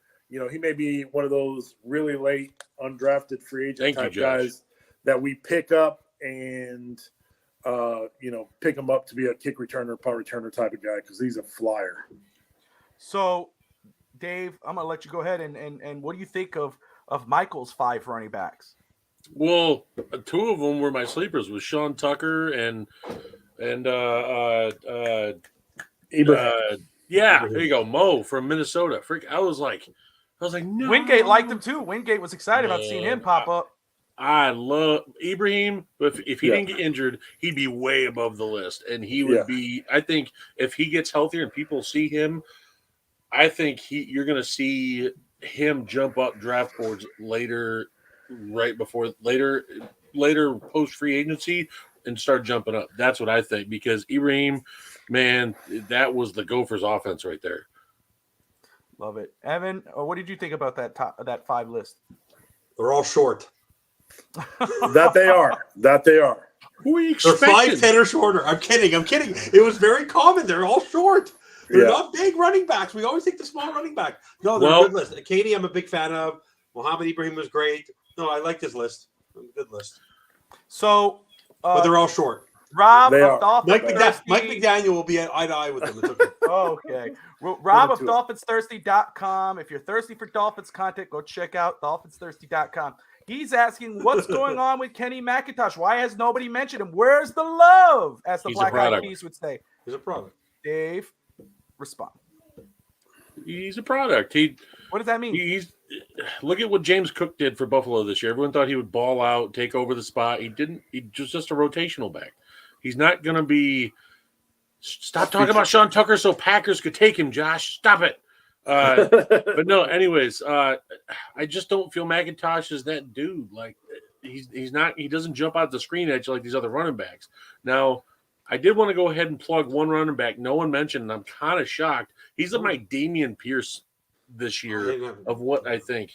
he may be one of those really late undrafted free agent type guys that we pick up and, pick him up to be a kick returner, punt returner type of guy because he's a flyer. So, Dave, I'm going to let you go ahead and what do you think of Michael's 5 running backs? Well, 2 of them were my sleepers with Sean Tucker and Ibrahim. There you go, Mo from Minnesota. I was like, no. Wingate liked him too. Wingate was excited about seeing him pop up. I love Ibrahim, but if he didn't get injured, he'd be way above the list. And he would be, I think, if he gets healthier and people see him, I think you're going to see him jump up draft boards later post free agency and start jumping up. That's what I think, because Ibrahim, man, that was the Gophers offense right there. Love it. Evan, what did you think about that 5 list? They're all short. That they are. Who are you They're expecting? 5'10" or shorter. I'm kidding. It was very common. They're all short. They're not big running backs. We always think the small running back. No, they're a good list. Katie, I'm a big fan of. Mohamed Ibrahim was great. No, I like this list. Good list. So, but they're all short. Rob of Dolphins Mike McDaniel will be eye to eye with them. It's okay. Okay. Rob of DolphinsThirsty.com. If you're thirsty for Dolphins content, go check out DolphinsThirsty.com. He's asking, what's going on with Kenny McIntosh? Why has nobody mentioned him? Where's the love? As the Black Eyed Peas would say. He's a product. Dave, respond. He's a product. What does that mean? Look at what James Cook did for Buffalo this year. Everyone thought he would ball out, take over the spot. He didn't. He just a rotational back. He's not going to be. Stop talking about Sean Tucker so Packers could take him, Josh. Stop it. But no, anyways, I just don't feel McIntosh is that dude. Like he's not. He doesn't jump out the screen edge like these other running backs. Now, I did want to go ahead and plug one running back no one mentioned, and I'm kind of shocked. He's my Damian Pierce this year of what I think.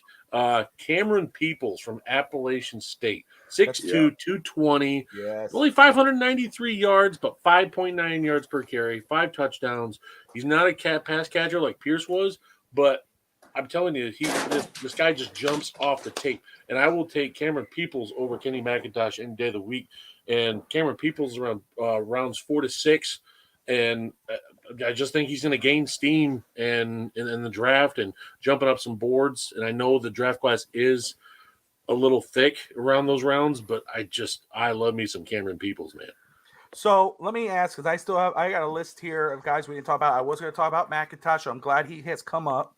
Cameron Peoples from Appalachian State, 6'2", 220, only 593 yards, but 5.9 yards per carry, 5 touchdowns. He's not a pass catcher like Pierce was, but I'm telling you, this guy just jumps off the tape. And I will take Cameron Peoples over Kenny McIntosh any day of the week. And Cameron Peoples around rounds 4 to 6. And I just think he's going to gain steam in the draft and jumping up some boards. And I know the draft class is a little thick around those rounds, but I love me some Cameron Peoples, man. So let me ask, because I got a list here of guys we didn't talk about. I was going to talk about McIntosh. So I'm glad he has come up.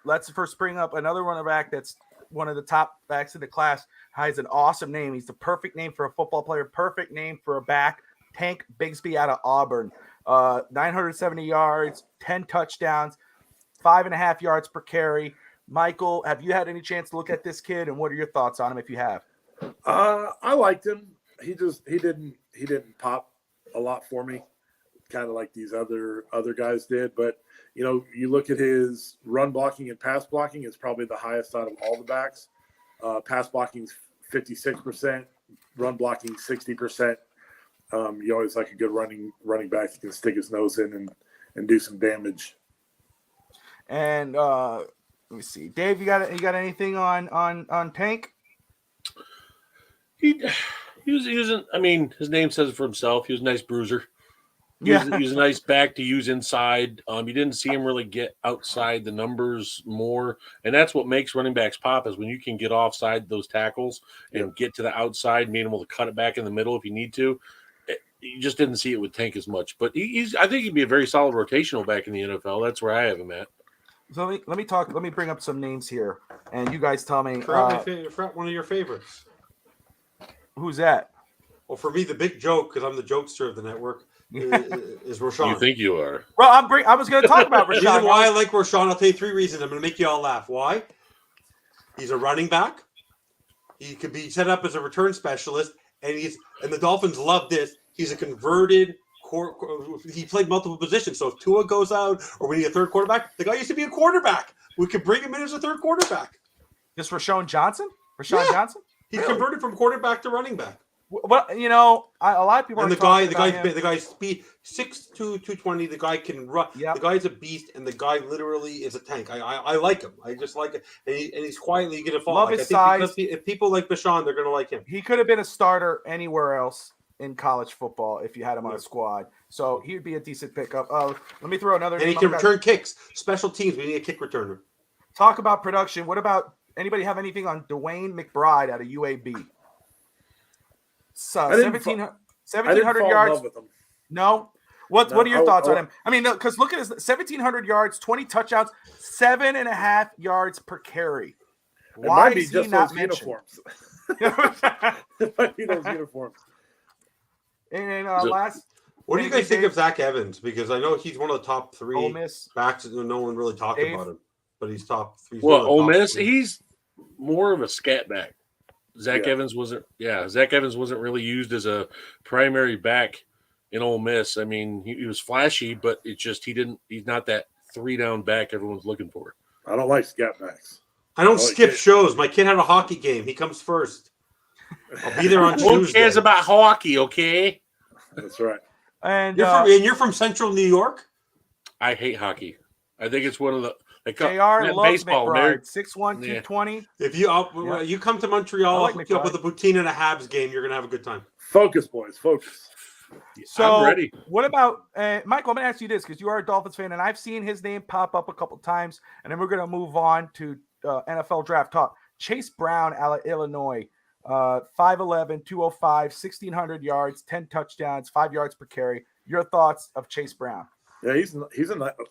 Let's first bring up another running back that's one of the top backs in the class. Has an awesome name. He's the perfect name for a football player, perfect name for a back. Tank Bigsby out of Auburn. 970 yards, 10 touchdowns, 5.5 yards per carry. Michael, have you had any chance to look at this kid, and what are your thoughts on him if you have? I liked him. He didn't pop a lot for me, kind of like these other guys did. But you look at his run blocking and pass blocking, it's probably the highest out of all the backs. Pass blocking is 56%, run blocking 60%. You always like a good running back that can stick his nose in and do some damage. And let me see, Dave, you got anything on Tank? He wasn't. I mean, his name says it for himself. He was a nice bruiser. He was a nice back to use inside. You didn't see him really get outside the numbers more, and that's what makes running backs pop is when you can get offside those tackles and get to the outside, being able to cut it back in the middle if you need to. You just didn't see it with Tank as much, but I think he'd be a very solid rotational back in the NFL. That's where I have him at. So let me talk. Let me bring up some names here, and you guys tell me. Forgot one of your favorites. Who's that? Well, for me, the big joke, because I'm the jokester of the network, is Rashawn. You think you are? Well, I was going to talk about The Rashawn. reason why I like Rashawn, I'll tell you 3 reasons. I'm going to make you all laugh. Why? He's a running back. He could be set up as a return specialist, and the Dolphins love this. He's a converted he played multiple positions. So if Tua goes out or we need a third quarterback, the guy used to be a quarterback. We could bring him in as a third quarterback. This Rashawn Johnson? Johnson? He converted from quarterback to running back. Well, a lot of people. And the guy's speed 6'2", 220. The guy can run. Yep. The guy's a beast, and the guy literally is a tank. I like him. I just like it, and he's quietly going to fall. Love his size. If people like Bashan, they're going to like him. He could have been a starter anywhere else in college football if you had him on a squad. So he would be a decent pickup. Let me throw another. And he can return kicks. Special teams. We need a kick returner. Talk about production. What about anybody have anything on Dwayne McBride out of UAB? 1,700 yards. With him. No. What are your thoughts on him? I mean, because look at his 1,700 yards, 20 touchdowns, 7.5 yards per carry. Why is he not mentioned? Uniforms. It might be those uniforms. And last. What do you guys think of Zach Evans? Because I know he's one of the top 3 Ole Miss backs. No one really talked about him, but he's top 3. Ole Miss, he's more of a scat back. Zach Evans wasn't really used as a primary back in Ole Miss. I mean, he was flashy, but it's just he's not that 3-down back everyone's looking for. I don't like scat backs. I don't skip shows. My kid had a hockey game. He comes first. I'll be there on Tuesday. Who cares about hockey, okay? That's right. And you're from Central New York? I hate hockey. I think it's one of the JR loves baseball, McBride, 6'1", 220. If you come to Montreal, I'll hook you up with a Poutine and a Habs game. You're gonna have a good time. Focus, boys, focus. So, I'm ready. What about Michael? I'm gonna ask you this because you are a Dolphins fan, and I've seen his name pop up a couple times, and then we're gonna move on to NFL draft talk. Chase Brown, out of Illinois, 5'11", 205, 1,600 yards, 10 touchdowns, 5 yards per carry. Your thoughts of Chase Brown? Yeah,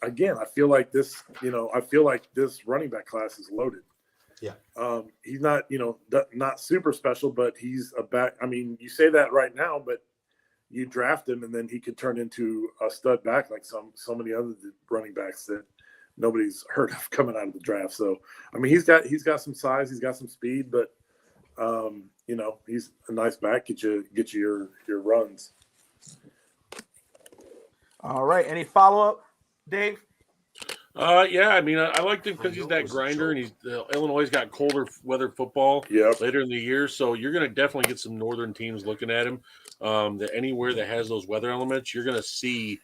again. I feel like this. This running back class is loaded. Yeah. He's not, not super special, but he's a back. I mean, you say that right now, but you draft him, and then he could turn into a stud back like so many other running backs that nobody's heard of coming out of the draft. So, I mean, he's got some size, he's got some speed, but he's a nice back. Get you your runs. All right. Any follow-up, Dave? Yeah, I mean, I liked him because he's that grinder, and Illinois got colder weather football later in the year, so you're going to definitely get some northern teams looking at him. That anywhere that has those weather elements, you're going to see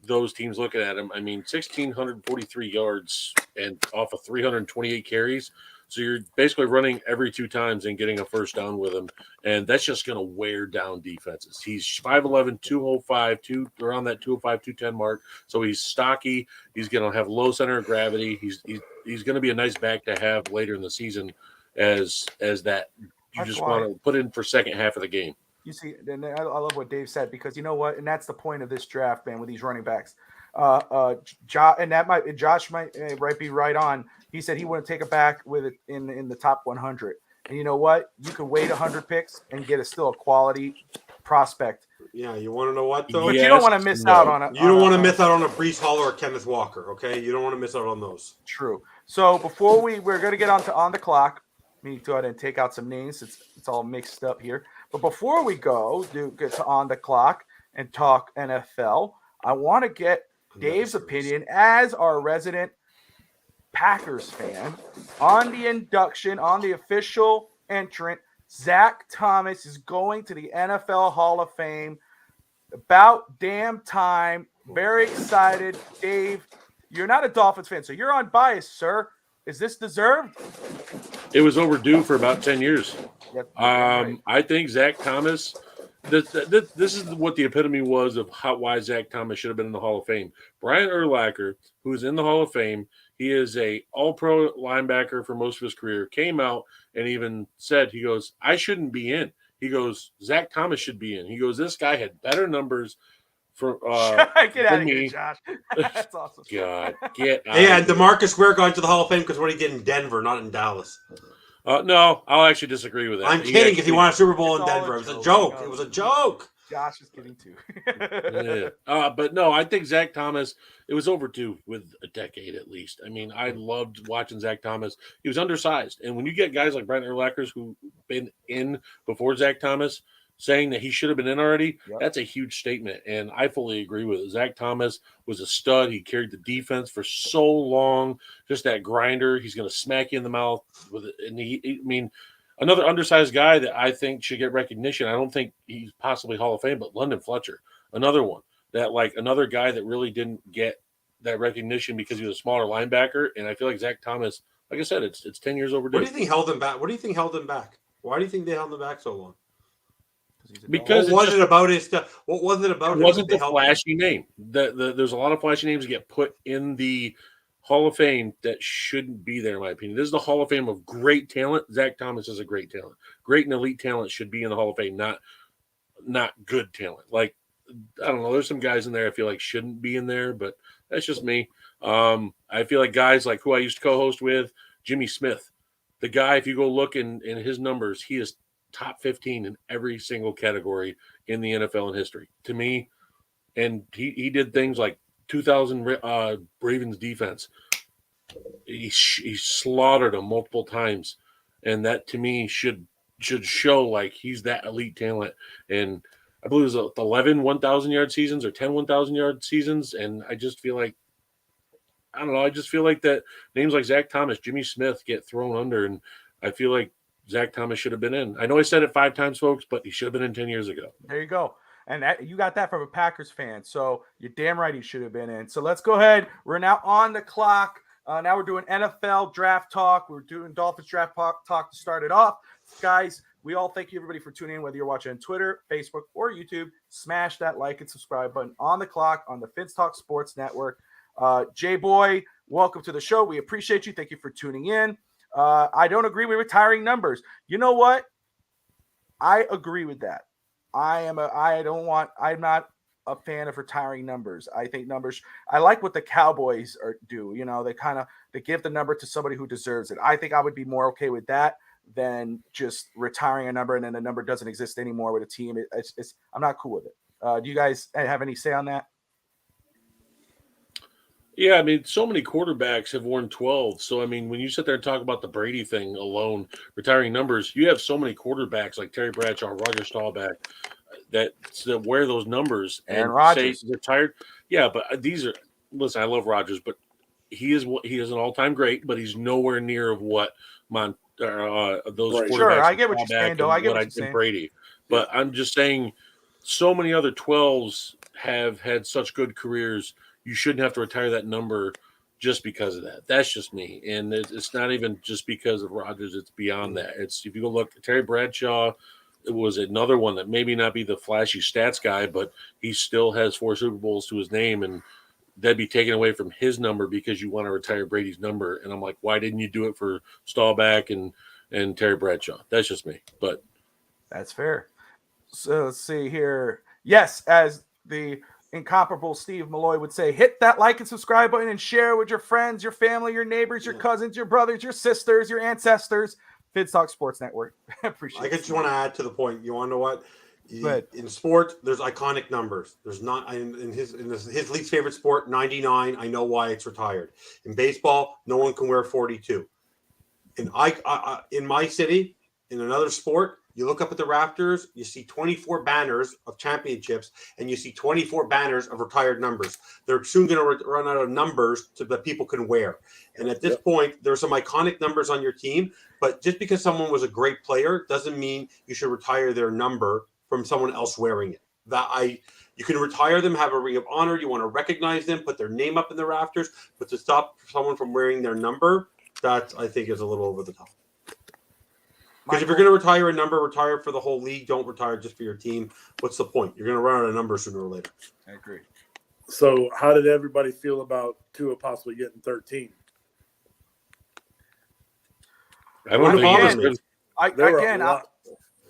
those teams looking at him. I mean, 1,643 yards and off of 328 carries. So you're basically running every 2 times and getting a first down with him. And that's just going to wear down defenses. He's 5'11", 205, around that 205, 210 mark. So he's stocky. He's going to have low center of gravity. He's going to be a nice back to have later in the season as that you just want to put in for second half of the game. You see, and I love what Dave said, because you know what, and that's the point of this draft, man, with these running backs. Josh might be right on. He said he wouldn't take it back with it in the top 100. And you know what? You can wait 100 picks and get still a quality prospect. Yeah, you want to know what though? But you don't want to miss out on it. You don't want to miss out on a Breece Hall or a Kenneth Walker. Okay, you don't want to miss out on those. True. So before we're going to get on the clock. Let me go ahead and take out some names. It's all mixed up here. But before we get to on the clock and talk NFL, I want to get Dave's opinion as our resident Packers fan on the induction, on the official entrant. Zach Thomas is going to the NFL Hall of Fame. About damn time. Very excited. Dave, you're not a Dolphins fan, so you're unbiased, sir. Is this deserved? It was overdue for about 10 years. Yep, right. I think Zach Thomas. This is what the epitome was of why Zach Thomas should have been in the Hall of Fame. Brian Urlacher, who's in the Hall of Fame, he is a all-pro linebacker for most of his career, came out and even said, he goes, I shouldn't be in. He goes, Zach Thomas should be in. He goes, this guy had better numbers for get out of here, Josh. That's awesome. God, get out. Yeah, DeMarcus Ware going to the Hall of Fame because what he did in Denver, not in Dallas. No, I'll actually disagree with that. I'm kidding. If he won a Super Bowl in Denver, it was a joke. It was a joke. Josh is kidding too. Yeah. But no, I think Zach Thomas, it was overdue with a decade at least. I mean, I loved watching Zach Thomas. He was undersized. And when you get guys like Brian Urlacher who've been in before Zach Thomas saying that he should have been in already, that's a huge statement. And I fully agree with it. Zach Thomas was a stud. He carried the defense for so long. Just that grinder. He's going to smack you in the mouth with it. And another undersized guy that I think should get recognition. I don't think he's possibly Hall of Fame, but London Fletcher, another one that another guy that really didn't get that recognition because he was a smaller linebacker. And I feel like Zach Thomas, like I said, it's 10 years overdue. What do you think held him back? Why do you think they held him back so long? Because what was it about his stuff? What was it about? It wasn't the flashy name. There's a lot of flashy names that get put in the Hall of Fame that shouldn't be there, in my opinion. This is the Hall of Fame of great talent. Zach Thomas is a great talent. Great and elite talent should be in the Hall of Fame, not good talent. Like, I don't know. There's some guys in there I feel like shouldn't be in there, but that's just me. I feel like guys like who I used to co-host with, Jimmy Smith. The guy, if you go look in his numbers, he is top 15 in every single category in the NFL in history to me. And he did things like 2000 Ravens defense. He slaughtered them multiple times. And that to me should show like he's that elite talent. And I believe it was 11 1,000-yard seasons or 10 1,000-yard seasons. And I just feel like, I don't know, I just feel like that names like Zach Thomas, Jimmy Smith get thrown under. And I feel like Zach Thomas should have been in. I know I said it 5 times, folks, but he should have been in 10 years ago. There you go. And you got that from a Packers fan. So you're damn right he should have been in. So let's go ahead. We're now on the clock. Now we're doing NFL draft talk. We're doing Dolphins draft talk to start it off. Guys, we all thank you, everybody, for tuning in, whether you're watching on Twitter, Facebook, or YouTube. Smash that like and subscribe button on the clock on the Fins Talk Sports Network. J-Boy, welcome to the show. We appreciate you. Thank you for tuning in. I don't agree with retiring numbers. You know what? I agree with that. I'm not a fan of retiring numbers. I think numbers, I like what the Cowboys do. You know, they give the number to somebody who deserves it. I think I would be more okay with that than just retiring a number and then the number doesn't exist anymore with a team. I'm not cool with it. Do you guys have any say on that? Yeah, I mean, so many quarterbacks have worn 12. So, I mean, when you sit there and talk about the Brady thing alone, retiring numbers, you have so many quarterbacks like Terry Bradshaw, Roger Staubach that wear those numbers and say retired. Yeah, but these are – listen, I love Rodgers, but he is an all-time great, but he's nowhere near of what those quarterbacks. Sure, I get what you're saying, though. I get what you're saying. Brady. But I'm just saying so many other 12s have had such good careers – you shouldn't have to retire that number just because of that. That's just me. And it's not even just because of Rodgers. It's beyond that. It's if you go look, Terry Bradshaw was another one that maybe not be the flashy stats guy, but he still has 4 Super Bowls to his name, and that'd be taken away from his number because you want to retire Brady's number. And I'm like, why didn't you do it for Staubach and Terry Bradshaw? That's just me. But that's fair. So let's see here. Yes, as the incomparable Steve Malloy would say, hit that like and subscribe button and share with your friends, your family, your neighbors, your cousins, your brothers, your sisters, your ancestors. Fins Talk Sports Network. Appreciate it. I just want to add to the point. You want to know what? In sport, there's iconic numbers. There's not in his least favorite sport, 99. I know why it's retired. In baseball, no one can wear 42. In my city, in another sport, you look up at the rafters, you see 24 banners of championships, and you see 24 banners of retired numbers. They're soon going to run out of numbers that people can wear. And at this point, there's some iconic numbers on your team, but just because someone was a great player doesn't mean you should retire their number from someone else wearing it. You can retire them, have a ring of honor. You want to recognize them, put their name up in the rafters, but to stop someone from wearing their number, that I think is a little over the top. Because if you're going to retire a number, retire for the whole league. Don't retire just for your team. What's the point? You're going to run out of numbers sooner or later. I agree. So how did everybody feel about Tua possibly getting 13? I don't think bother it's me. good.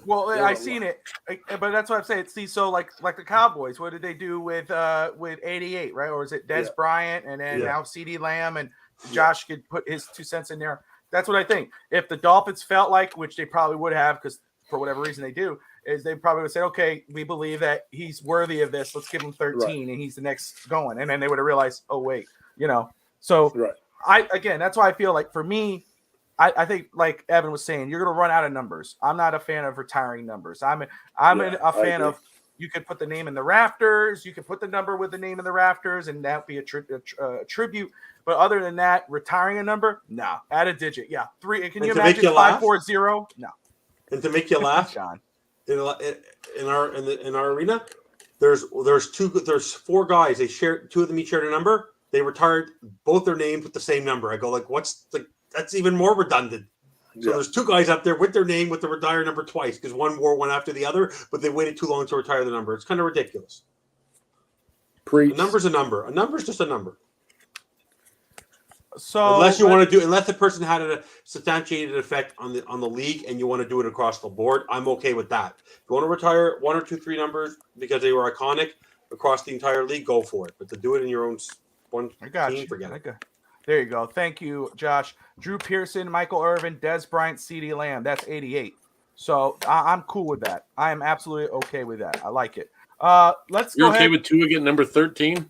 I seen it, but that's what I'm saying. See, so like the Cowboys, what did they do with 88, right? Or is it Des Bryant and then now CeeDee Lamb and Josh could put his 2 cents in there? That's what I think. If the Dolphins felt like, which they probably would have, because for whatever reason they do, is they probably would say, okay, we believe that he's worthy of this. Let's give him 13, and he's the next going. And then they would have realized, oh wait, So that's why I feel like for me. I think, like Evan was saying, you're going to run out of numbers. I'm not a fan of retiring numbers. I'm a fan of you could put the name in the rafters. You could put the number with the name in the rafters, and that would be a tribute. But other than that, retiring a number, no. Add a digit. Yeah. 3. Can you imagine 540? No. And to make you laugh, John. in our arena, there's 4 guys. They shared 2 of them each shared a number. They retired both their names with the same number. I go like, that's even more redundant. So there's 2 guys up there with their name with the retired number twice because one wore one after the other, but they waited too long to retire the number. It's kind of ridiculous. A number's a number. A number's just a number. So unless the person had a substantiated effect on the league and you want to do it across the board, I'm okay with that. If you want to retire 1 or 2, 3 numbers because they were iconic across the entire league, go for it. But to do it in your own one team, forget it. There you go. Thank you, Josh. Drew Pearson, Michael Irvin, Des Bryant, CeeDee Lamb. That's 88. So I'm cool with that. I am absolutely okay with that. I like it. Let's go ahead. You're okay with Tua getting number 13?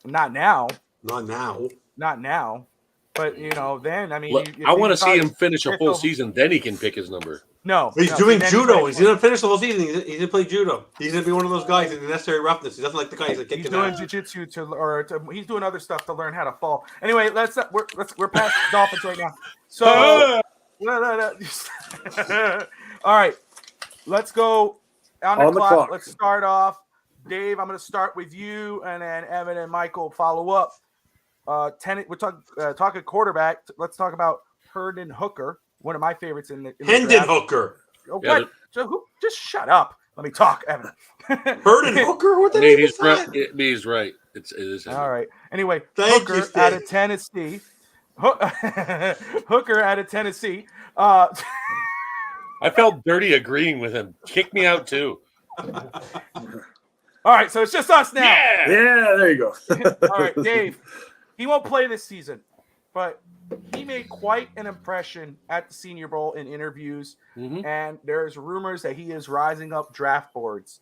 Not now. Not now. But, then, I mean. I want to see him finish a full season. Then he can pick his number. No. He's doing judo. He's going to finish the whole season. He's going to play judo. He's going to be one of those guys in the necessary roughness. He doesn't like the guys that kick He's doing jiu-jitsu he's doing other stuff to learn how to fall. Anyway, we're past Dolphins right now. So, all right, let's go on the clock. Let's start off. Dave, I'm going to start with you, and then Evan and Michael follow up. We're talking quarterback. Let's talk about Hendon Hooker, one of my favorites in the Hendon Hooker. Oh, what? Just shut up. Let me talk, Evan. Hendon Hooker? What the hell is that? He's right. It is. All right. Anyway, Thank Hooker you, out of Tennessee. Hooker out of Tennessee. I felt dirty agreeing with him. Kick me out, too. All right, so it's just us now. Yeah, there you go. All right, Dave. He won't play this season, but he made quite an impression at the Senior Bowl in interviews, and there's rumors that he is rising up draft boards.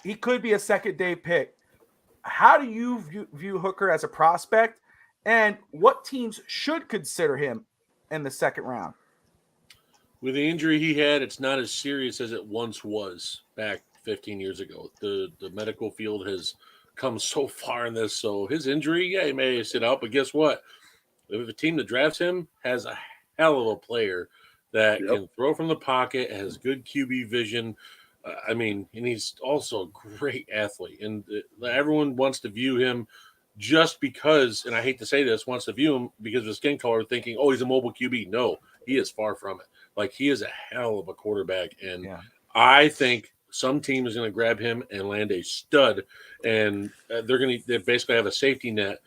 He could be a second-day pick. How do you view Hooker as a prospect, and what teams should consider him in the second round? With the injury he had, it's not as serious as it once was back 15 years ago. The medical field has come so far in this. So his injury, he may sit out, but guess what? If a team that drafts him has a hell of a player that can throw from the pocket, has good QB vision. And he's also a great athlete. And everyone wants to view him just because, and I hate to say this, wants to view him because of his skin color, thinking, oh, he's a mobile QB. No, he is far from it. Like, he is a hell of a quarterback. And I think some team is going to grab him and land a stud, and they basically have a safety net.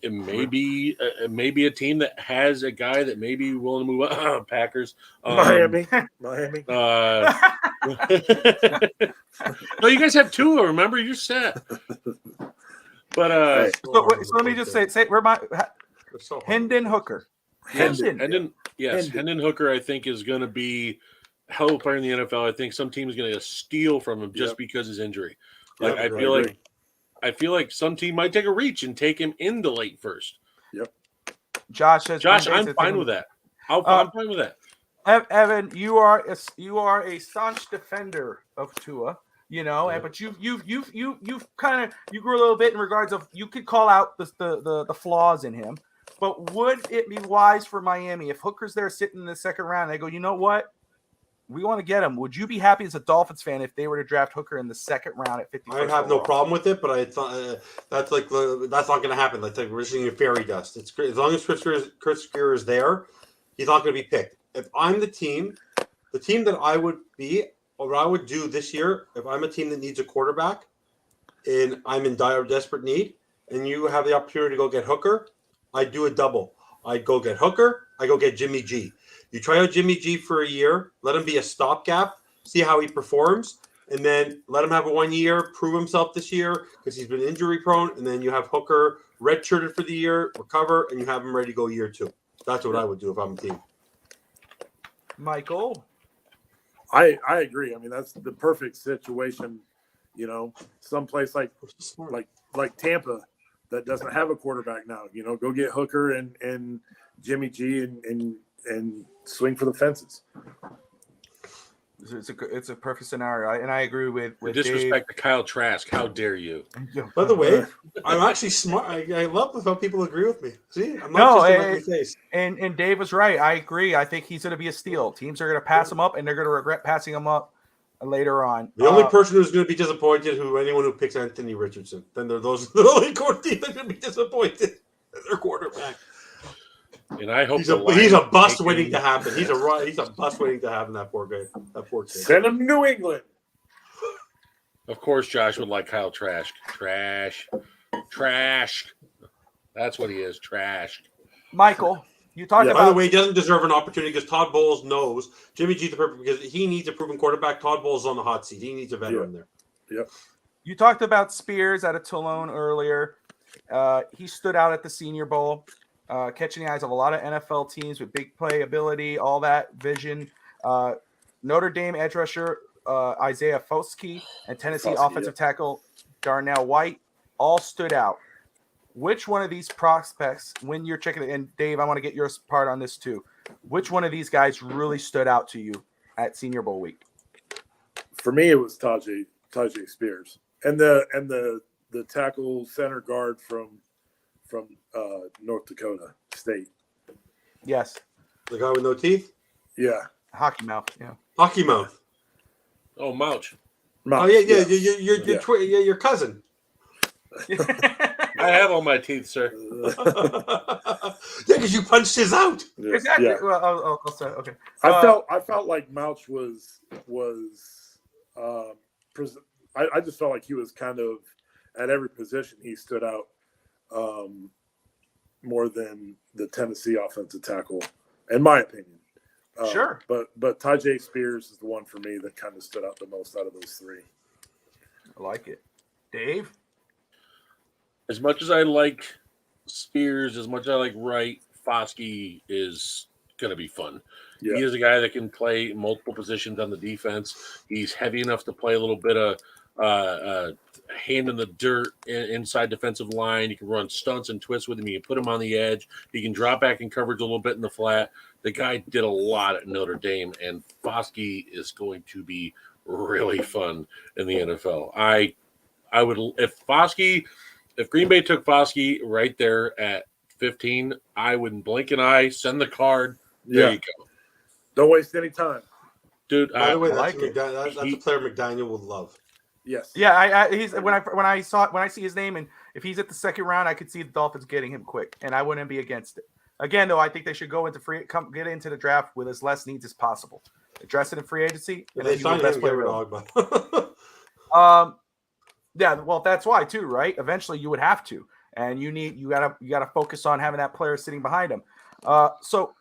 It may be a team that has a guy that may be willing to move on. Packers, Miami. No, you guys have two. Remember, you're set. But so let me just say where my Hendon Hooker. Hendon Hooker, I think, is going to be a hell of a player in the NFL. I think some team is going to steal from him just because of his injury. Like, I feel like some team might take a reach and take him in the late first. Yep. Josh, I'm fine with that. I'm fine with that. Evan, you are a staunch defender of Tua, but you grew a little bit in regards of you could call out the flaws in him. But would it be wise for Miami if Hooker's there sitting in the second round? They go, you know what? We want to get him. Would you be happy as a Dolphins fan if they were to draft Hooker in the second round at 50? I have no problem with it, but I thought that's like that's not going to happen. Like we're seeing fairy dust. It's great as long as Chris Greer is there. He's not going to be picked. If I'm the team that I would be, or what I would do this year, if I'm a team that needs a quarterback, and I'm in desperate need, and you have the opportunity to go get Hooker, I'd do a double. I'd go get Hooker. I go get Jimmy G. You try out Jimmy G for a year, let him be a stopgap, see how he performs, and then let him have a 1 year, prove himself this year because he's been injury prone, and then you have Hooker redshirted for the year, recover, and you have him ready to go year 2. That's what I would do if I'm a team. Michael? I agree. I mean, that's the perfect situation, someplace like Tampa that doesn't have a quarterback now. Go get Hooker and Jimmy G and swing for the fences. It's a perfect scenario, and I agree with disrespect Dave. to Kyle Trask. How dare you? By the way, I'm actually smart. I love how people agree with me. See, I'm not just a lucky face. And Dave was right. I agree. I think he's going to be a steal. Teams are going to pass him up, and they're going to regret passing him up later on. The only person who's going to be disappointed anyone who picks Anthony Richardson. Then they're the only team that's going to be disappointed in their quarterback. And I hope he's a bust waiting to happen. He's a bust waiting to happen. That poor guy. That poor kid. Send him to New England. Of course, Josh would like Kyle Trask. Trash. That's what he is. Trash. Michael, you talked about. By the way, he doesn't deserve an opportunity because Todd Bowles knows Jimmy G's the perfect because he needs a proven quarterback. Todd Bowles is on the hot seat. He needs a veteran there. Yep. You talked about Spears out of Tulane earlier. He stood out at the Senior Bowl. Catching the eyes of a lot of NFL teams with big play ability, all that vision. Notre Dame edge rusher Isaiah Foskey and Tennessee offensive tackle Darnell White all stood out. Which one of these prospects, when you're checking it, and Dave, I want to get your part on this too. Which one of these guys really stood out to you at Senior Bowl week? For me, it was Tajay Spears, and the tackle center guard from North Dakota State. Yes. The guy with no teeth? Yeah. Hockey mouth. Yeah. Hockey mouth. Oh, Mouch. Oh, yeah. Your cousin. I have all my teeth, sir. Yeah, because you punched his out. Yeah. Exactly. Yeah. Well, okay. I felt like Mouch was I just felt like he was kind of at every position he stood out more than the Tennessee offensive tackle, in my opinion. Sure. But Tajay Spears is the one for me that kind of stood out the most out of those three. I like it. Dave? As much as I like Spears, as much as I like Wright, Foskey is going to be fun. Yeah. He is a guy that can play multiple positions on the defense. He's heavy enough to play a little bit of hand in the dirt inside defensive line. You can run stunts and twists with him. You can put him on the edge. He can drop back in coverage a little bit in the flat. The guy did a lot at Notre Dame, and Foskey is going to be really fun in the NFL. I would, if Green Bay took Foskey right there at 15, I wouldn't blink an eye, send the card. There you go. Don't waste any time. Dude, By the way, that's like it. that's a player McDaniel would love. Yes. Yeah, he's when I see his name, and if he's at the second round, I could see the Dolphins getting him quick, and I wouldn't be against it. Again, though, I think they should go into get into the draft with as less needs as possible. Address it in free agency. And they signed him to Yeah, well, that's why too, right? Eventually, you would have to, and you gotta focus on having that player sitting behind him. So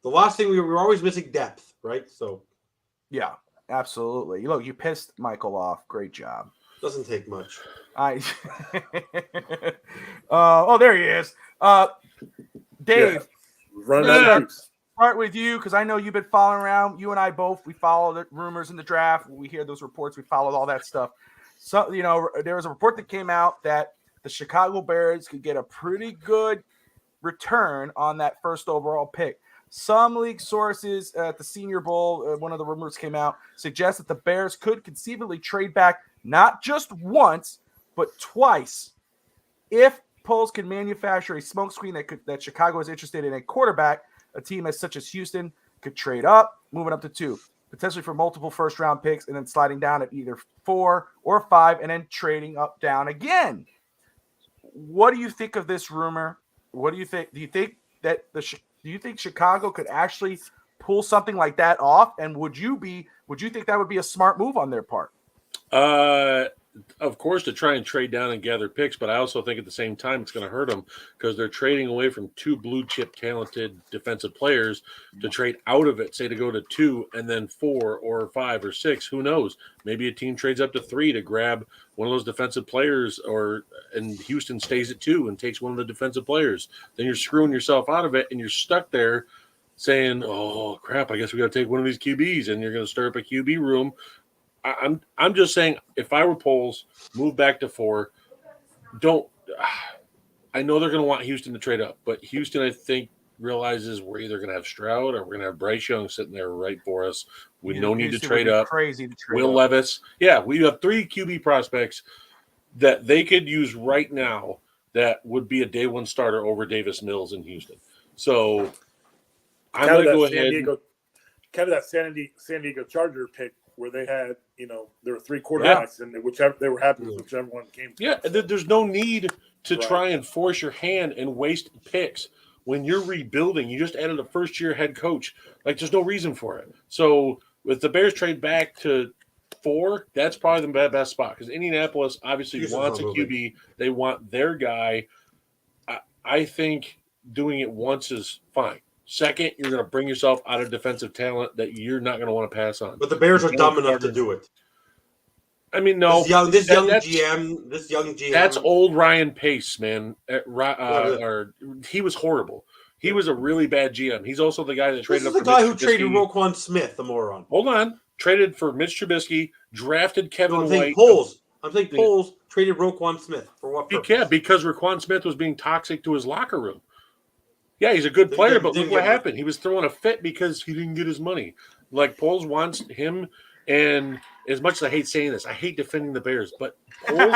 the last thing we were always missing depth, right? So yeah, absolutely. Look, you pissed Michael off. Great job. Doesn't take much. Oh, there he is. Dave, Run start with you because I know you've been following around. You and I both, we follow the rumors in the draft. We hear those reports. We followed all that stuff. So, there was a report that came out that the Chicago Bears could get a pretty good return on that first overall pick. Some league sources at the Senior Bowl, one of the rumors came out, suggest that the Bears could conceivably trade back not just once, but twice if polls can manufacture a smokescreen that Chicago is interested in a quarterback. A team as such as Houston could trade up, moving up to 2. potentially for multiple first-round picks, and then sliding down at either 4 or 5, and then trading up down again. What do you think of this rumor? What do you think? Do you think Chicago could actually pull something like that off? And would you think that would be a smart move on their part? Of course, to try and trade down and gather picks, but I also think at the same time it's going to hurt them because they're trading away from 2 blue chip talented defensive players to trade out of it, say to go to 2 and then 4 or 5 or 6. Who knows? Maybe a team trades up to 3 to grab one of those defensive players, and Houston stays at 2 and takes one of the defensive players. Then you're screwing yourself out of it, and you're stuck there saying, "Oh crap! I guess we got to take one of these QBs," and you're going to stir up a QB room. I'm just saying, if I were Poles, move back to 4. I know they're going to want Houston to trade up, but Houston, I think, realizes we're either going to have Stroud or we're going to have Bryce Young sitting there right for us. We no need to trade up. Crazy to trade Will up. Levis. Yeah, we have 3 QB prospects that they could use right now that would be a day 1 starter over Davis Mills in Houston. So I'm going to go ahead. Kind of that San Diego Charger pick where they had, there were 3 quarterbacks, and whichever they were happy with whichever one came. Yeah, there's no need to try and force your hand and waste picks when you're rebuilding. You just added a first-year head coach. Like, there's no reason for it. So if the Bears trade back to 4, that's probably the best spot because Indianapolis obviously wants a QB. They want their guy. I think doing it once is fine. Second, you're going to bring yourself out of defensive talent that you're not going to want to pass on. But the Bears are dumb enough to do it. I mean, no. This young GM. That's old Ryan Pace, man. He was horrible. He was a really bad GM. He's also the guy that traded up for the guy who Trubisky. traded Roquan Smith, the moron. Hold on. Traded for Mitch Trubisky, drafted Kevin White. I'm saying Poles traded Roquan Smith. For what purpose? Yeah, because Roquan Smith was being toxic to his locker room. Yeah, he's a good player, but look what happened. He was throwing a fit because he didn't get his money. Like, Poles wants him, and as much as I hate saying this, I hate defending the Bears, but Poles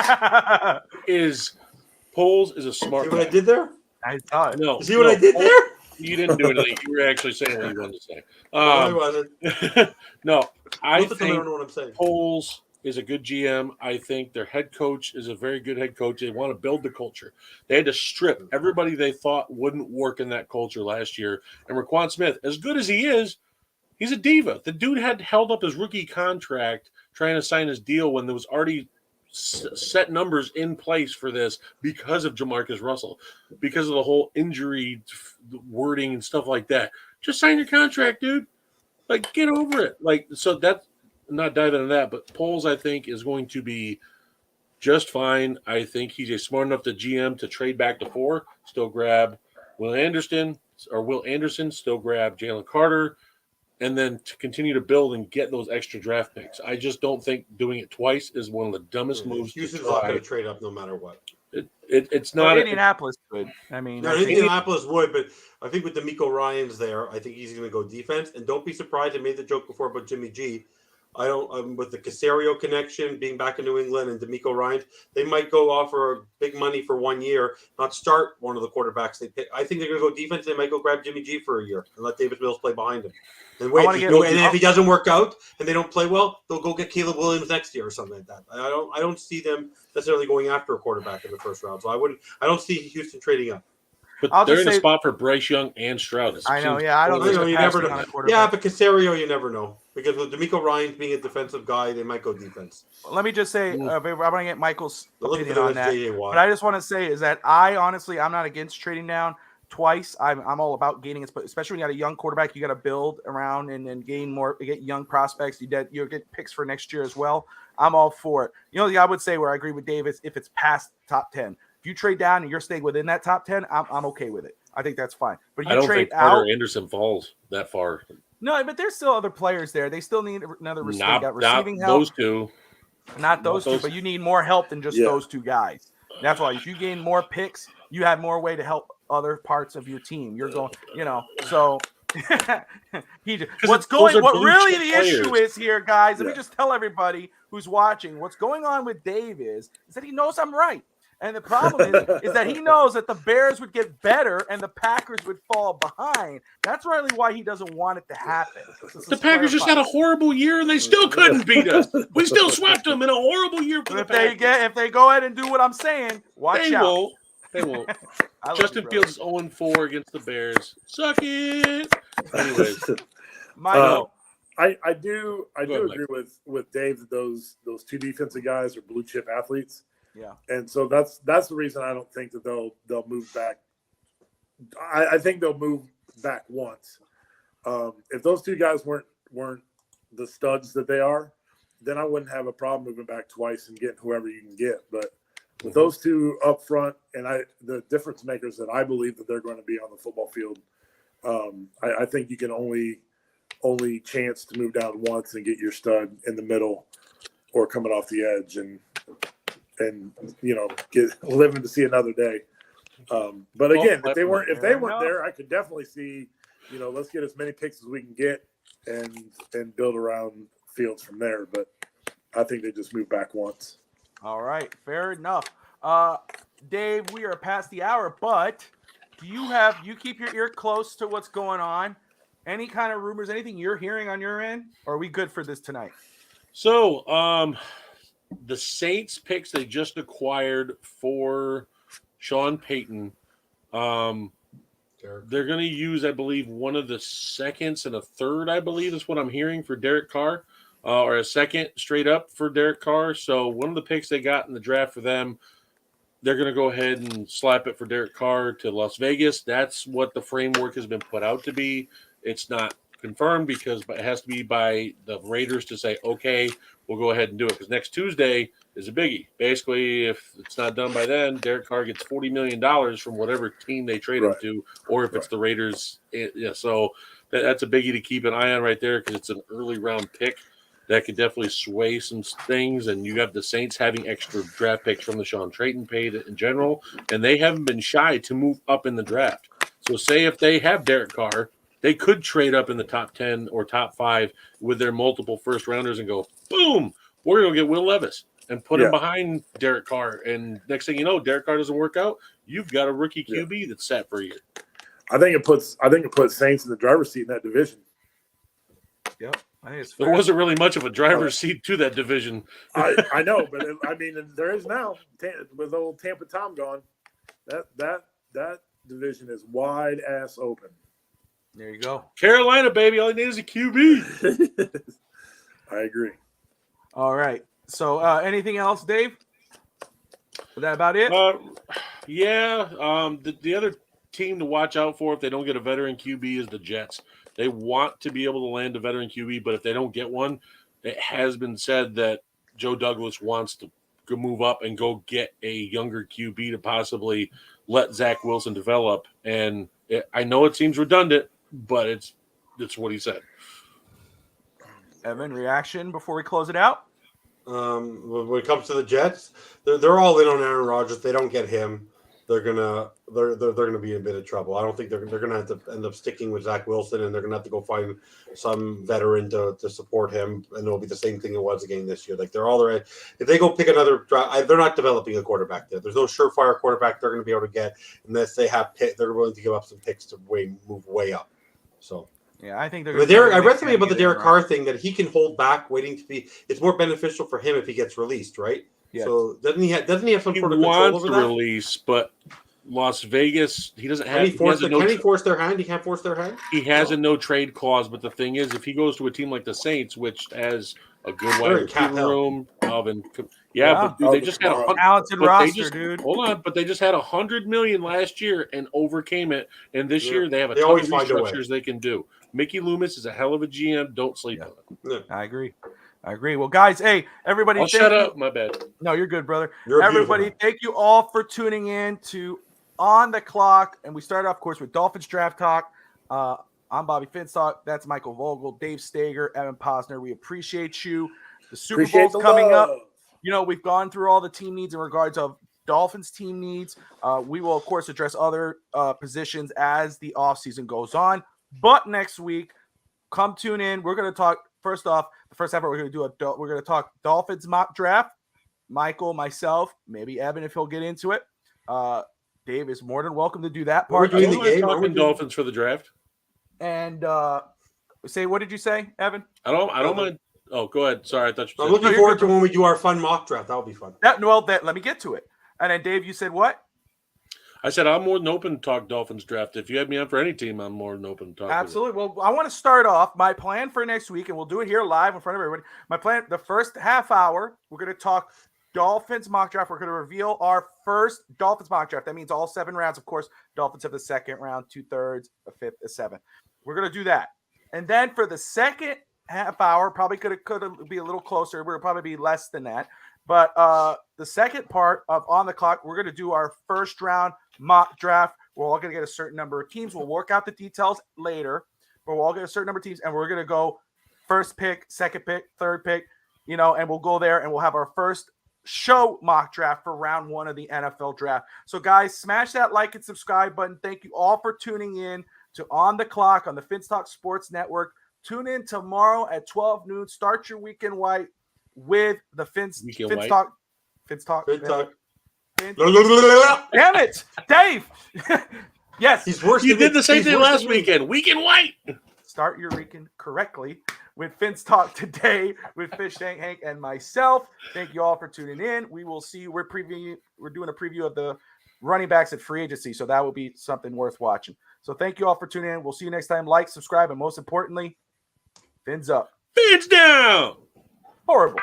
is a smart guy. See what I did there? I thought. No. See what I did there? You didn't do anything. You were actually saying what you wanted to say. I wasn't. No, I don't think know what I'm saying. Poles is a good GM. I think their head coach is a very good head coach. They want to build the culture. They had to strip everybody they thought wouldn't work in that culture last year. And Roquan Smith, as good as he is, he's a diva. The dude had held up his rookie contract trying to sign his deal when there was already set numbers in place for this because of Jamarcus Russell, because of the whole injury wording and stuff like that. Just sign your contract, dude. Like, get over it. Like, so that's not diving into that, but Poles, I think, is going to be just fine. I think he's a smart enough to GM to trade back to 4, still grab Will Anderson, still grab Jalen Carter, and then to continue to build and get those extra draft picks. I just don't think doing it twice is one of the dumbest moves. Houston's not going to trade up no matter what. It's not. Indianapolis would. I mean, Indianapolis would, but I think with DeMeco Ryans there, I think he's going to go defense. And don't be surprised. I made the joke before about Jimmy G. With the Caserio connection being back in New England and DeMeco Ryans, they might go offer big money for 1 year, not start one of the quarterbacks they pick. I think they're going to go defense. They might go grab Jimmy G for a year and let Davis Mills play behind him. And wait, and if he doesn't work out and they don't play well, they'll go get Caleb Williams next year or something like that. I don't see them necessarily going after a quarterback in the first round. So I don't see Houston trading up. But they're in a spot for Bryce Young and Stroud. I know, yeah. I don't know. You never know. Yeah, but Caserio, you never know. Because with DeMeco Ryans being a defensive guy, they might go defense. Let me just say, I'm going to get Michael's opinion on that. But I just want to say is that I'm not against trading down twice. I'm all about gaining it, especially when you got a young quarterback. You got to build around and then get young prospects. You get picks for next year as well. I'm all for it. I would say where I agree with Davis, if it's past top 10. If you trade down and you're staying within that top 10, I'm okay with it. I think that's fine. But I don't think Carter Anderson falls that far. No, but there's still other players there. They still need another receiving help. Those two. Not those two, but you need more help than just those two guys. That's why if you gain more picks, you have more way to help other parts of your team. You're going, so what really the issue is here, guys, let me just tell everybody who's watching, what's going on with Dave is that he knows I'm right. And the problem is that he knows that the Bears would get better and the Packers would fall behind. That's really why he doesn't want it to happen. The Packers just had a horrible year and they still couldn't beat us. We still swept them in a horrible year for the Packers. If they go ahead and do what I'm saying, watch out. They won't. Justin Fields is 0-4 against the Bears. Suck it. Anyways, Michael. I do agree with Dave that those two defensive guys are blue chip athletes. Yeah, and so that's the reason I don't think that they'll move back. I think they'll move back once. If those two guys weren't the studs that they are, then I wouldn't have a problem moving back twice and getting whoever you can get. But with those two up front and the difference makers that I believe that they're going to be on the football field, I think you can only chance to move down once and get your stud in the middle or coming off the edge and get living to see another day. But again, if they weren't there, I could definitely see, let's get as many picks as we can get and build around Fields from there. But I think they just moved back once. All right, fair enough. Dave, we are past the hour, but do you keep your ear close to what's going on? Any kind of rumors, anything you're hearing on your end? Or are we good for this tonight? So, the Saints picks they just acquired for Sean Payton. They're going to use, I believe, one of the seconds and a third, I believe, is what I'm hearing for Derek Carr, or a second straight up for Derek Carr. So one of the picks they got in the draft for them, they're going to go ahead and slap it for Derek Carr to Las Vegas. That's what the framework has been put out to be. It's not confirmed because it has to be by the Raiders to say, okay, we'll go ahead and do it. Because next Tuesday is a biggie. Basically, if it's not done by then, Derek Carr gets $40 million from whatever team they trade him to, or if it's the Raiders. So that's a biggie to keep an eye on right there because it's an early round pick that could definitely sway some things. And you have the Saints having extra draft picks from the Sean Payton paid in general, and they haven't been shy to move up in the draft. So say if they have Derek Carr, they could trade up in the top 10 or top 5 with their multiple first rounders and go, boom, we're going to get Will Levis and put him behind Derek Carr. And next thing you know, Derek Carr doesn't work out. You've got a rookie QB that's set for a year. I think it puts Saints in the driver's seat in that division. Yep. I think there wasn't really much of a driver's seat to that division. I know, but there is now with old Tampa Tom gone. That division is wide ass open. There you go. Carolina, baby. All you need is a QB. I agree. All right. So anything else, Dave? Is that about it? The other team to watch out for if they don't get a veteran QB is the Jets. They want to be able to land a veteran QB, but if they don't get one, it has been said that Joe Douglas wants to move up and go get a younger QB to possibly let Zach Wilson develop. And I know it seems redundant, but it's what he said. Evan, reaction before we close it out? When it comes to the Jets, they're all in on Aaron Rodgers. If they don't get him, they're gonna be in a bit of trouble. I don't think they're gonna have to end up sticking with Zach Wilson, and they're gonna have to go find some veteran to support him, and it'll be the same thing it was again this year. Like they're all right. If they go pick another, they're not developing a quarterback there. There's no surefire quarterback they're gonna be able to get unless they have they're willing to give up some picks to move way up. So. Yeah, I think they're. I read something about the Derek Carr thing that he can hold back, waiting to be. It's more beneficial for him if he gets released, right? Yeah. So doesn't he have some sort of control over that? Release, but Las Vegas, he doesn't have. Can he force their hand? He can't force their hand. He has a no trade clause, but the thing is, if he goes to a team like the Saints, which has a good wide receiver room, but dude, they just had a talented roster, dude. Hold on, but they just had $100 million last year and overcame it, and this year they have a ton of restructures they can do. Mickey Loomis is a hell of a GM. Don't sleep on it. Yeah. I agree. Well, guys, hey, everybody. Shut up. My bad. No, you're good, brother. Everybody, thank you all for tuning in to On the Clock. And we start off, of course, with Dolphins Draft Talk. I'm Bobby Finstock. That's Michael Vogel, Dave Stager, Evan Posner. We appreciate you. The Super Bowl's coming up. We've gone through all the team needs in regards of Dolphins team needs. We will, of course, address other positions as the offseason goes on. But next week, come tune in. We're going to talk, first off, the first half, we're going to talk Dolphins mock draft. Michael, myself, maybe Evan if he'll get into it. Dave is more than welcome to do that We're part. doing I the don't mind game. talking Dolphins for the draft. And what did you say, Evan? I don't mind. Oh, go ahead. Sorry, I thought you I'm said. looking forward to when we do our fun mock draft. That'll be fun. Let me get to it. And then Dave, you said what? I said I'm more than open to talk Dolphins draft. If you had me on for any team, I'm more than open to talk. Absolutely. Well, I want to start off my plan for next week, and we'll do it here live in front of everybody. My plan, the first half hour, we're going to talk Dolphins mock draft. We're going to reveal our first Dolphins mock draft. That means all 7 rounds. Of course, Dolphins have the second round, 2/3, a fifth, a seventh. We're going to do that. And then for the second half hour, probably could be a little closer. We'll probably be less than that. But the second part of On the Clock, we're going to do our first round mock draft. We're all going to get a certain number of teams. We'll work out the details later, but we'll all get a certain number of teams, and we're going to go first pick, second pick, third pick, and we'll go there, and we'll have our first show mock draft for round 1 of the NFL draft. So, guys, smash that like and subscribe button. Thank you all for tuning in to On the Clock on the Finstock Sports Network. Tune in tomorrow at 12 noon. Start your weekend white with the Finstock. Damn it, Dave. Yes. He's worse. You did the same thing last weekend. Weekend white. Start your weekend correctly with Finn's Talk today with Fish Tank Hank and myself. Thank you all for tuning in. We will see you. We're doing a preview of the running backs at free agency, so that will be something worth watching. So thank you all for tuning in. We'll see you next time. Like, subscribe, and most importantly, Fins up. Fins down. Horrible.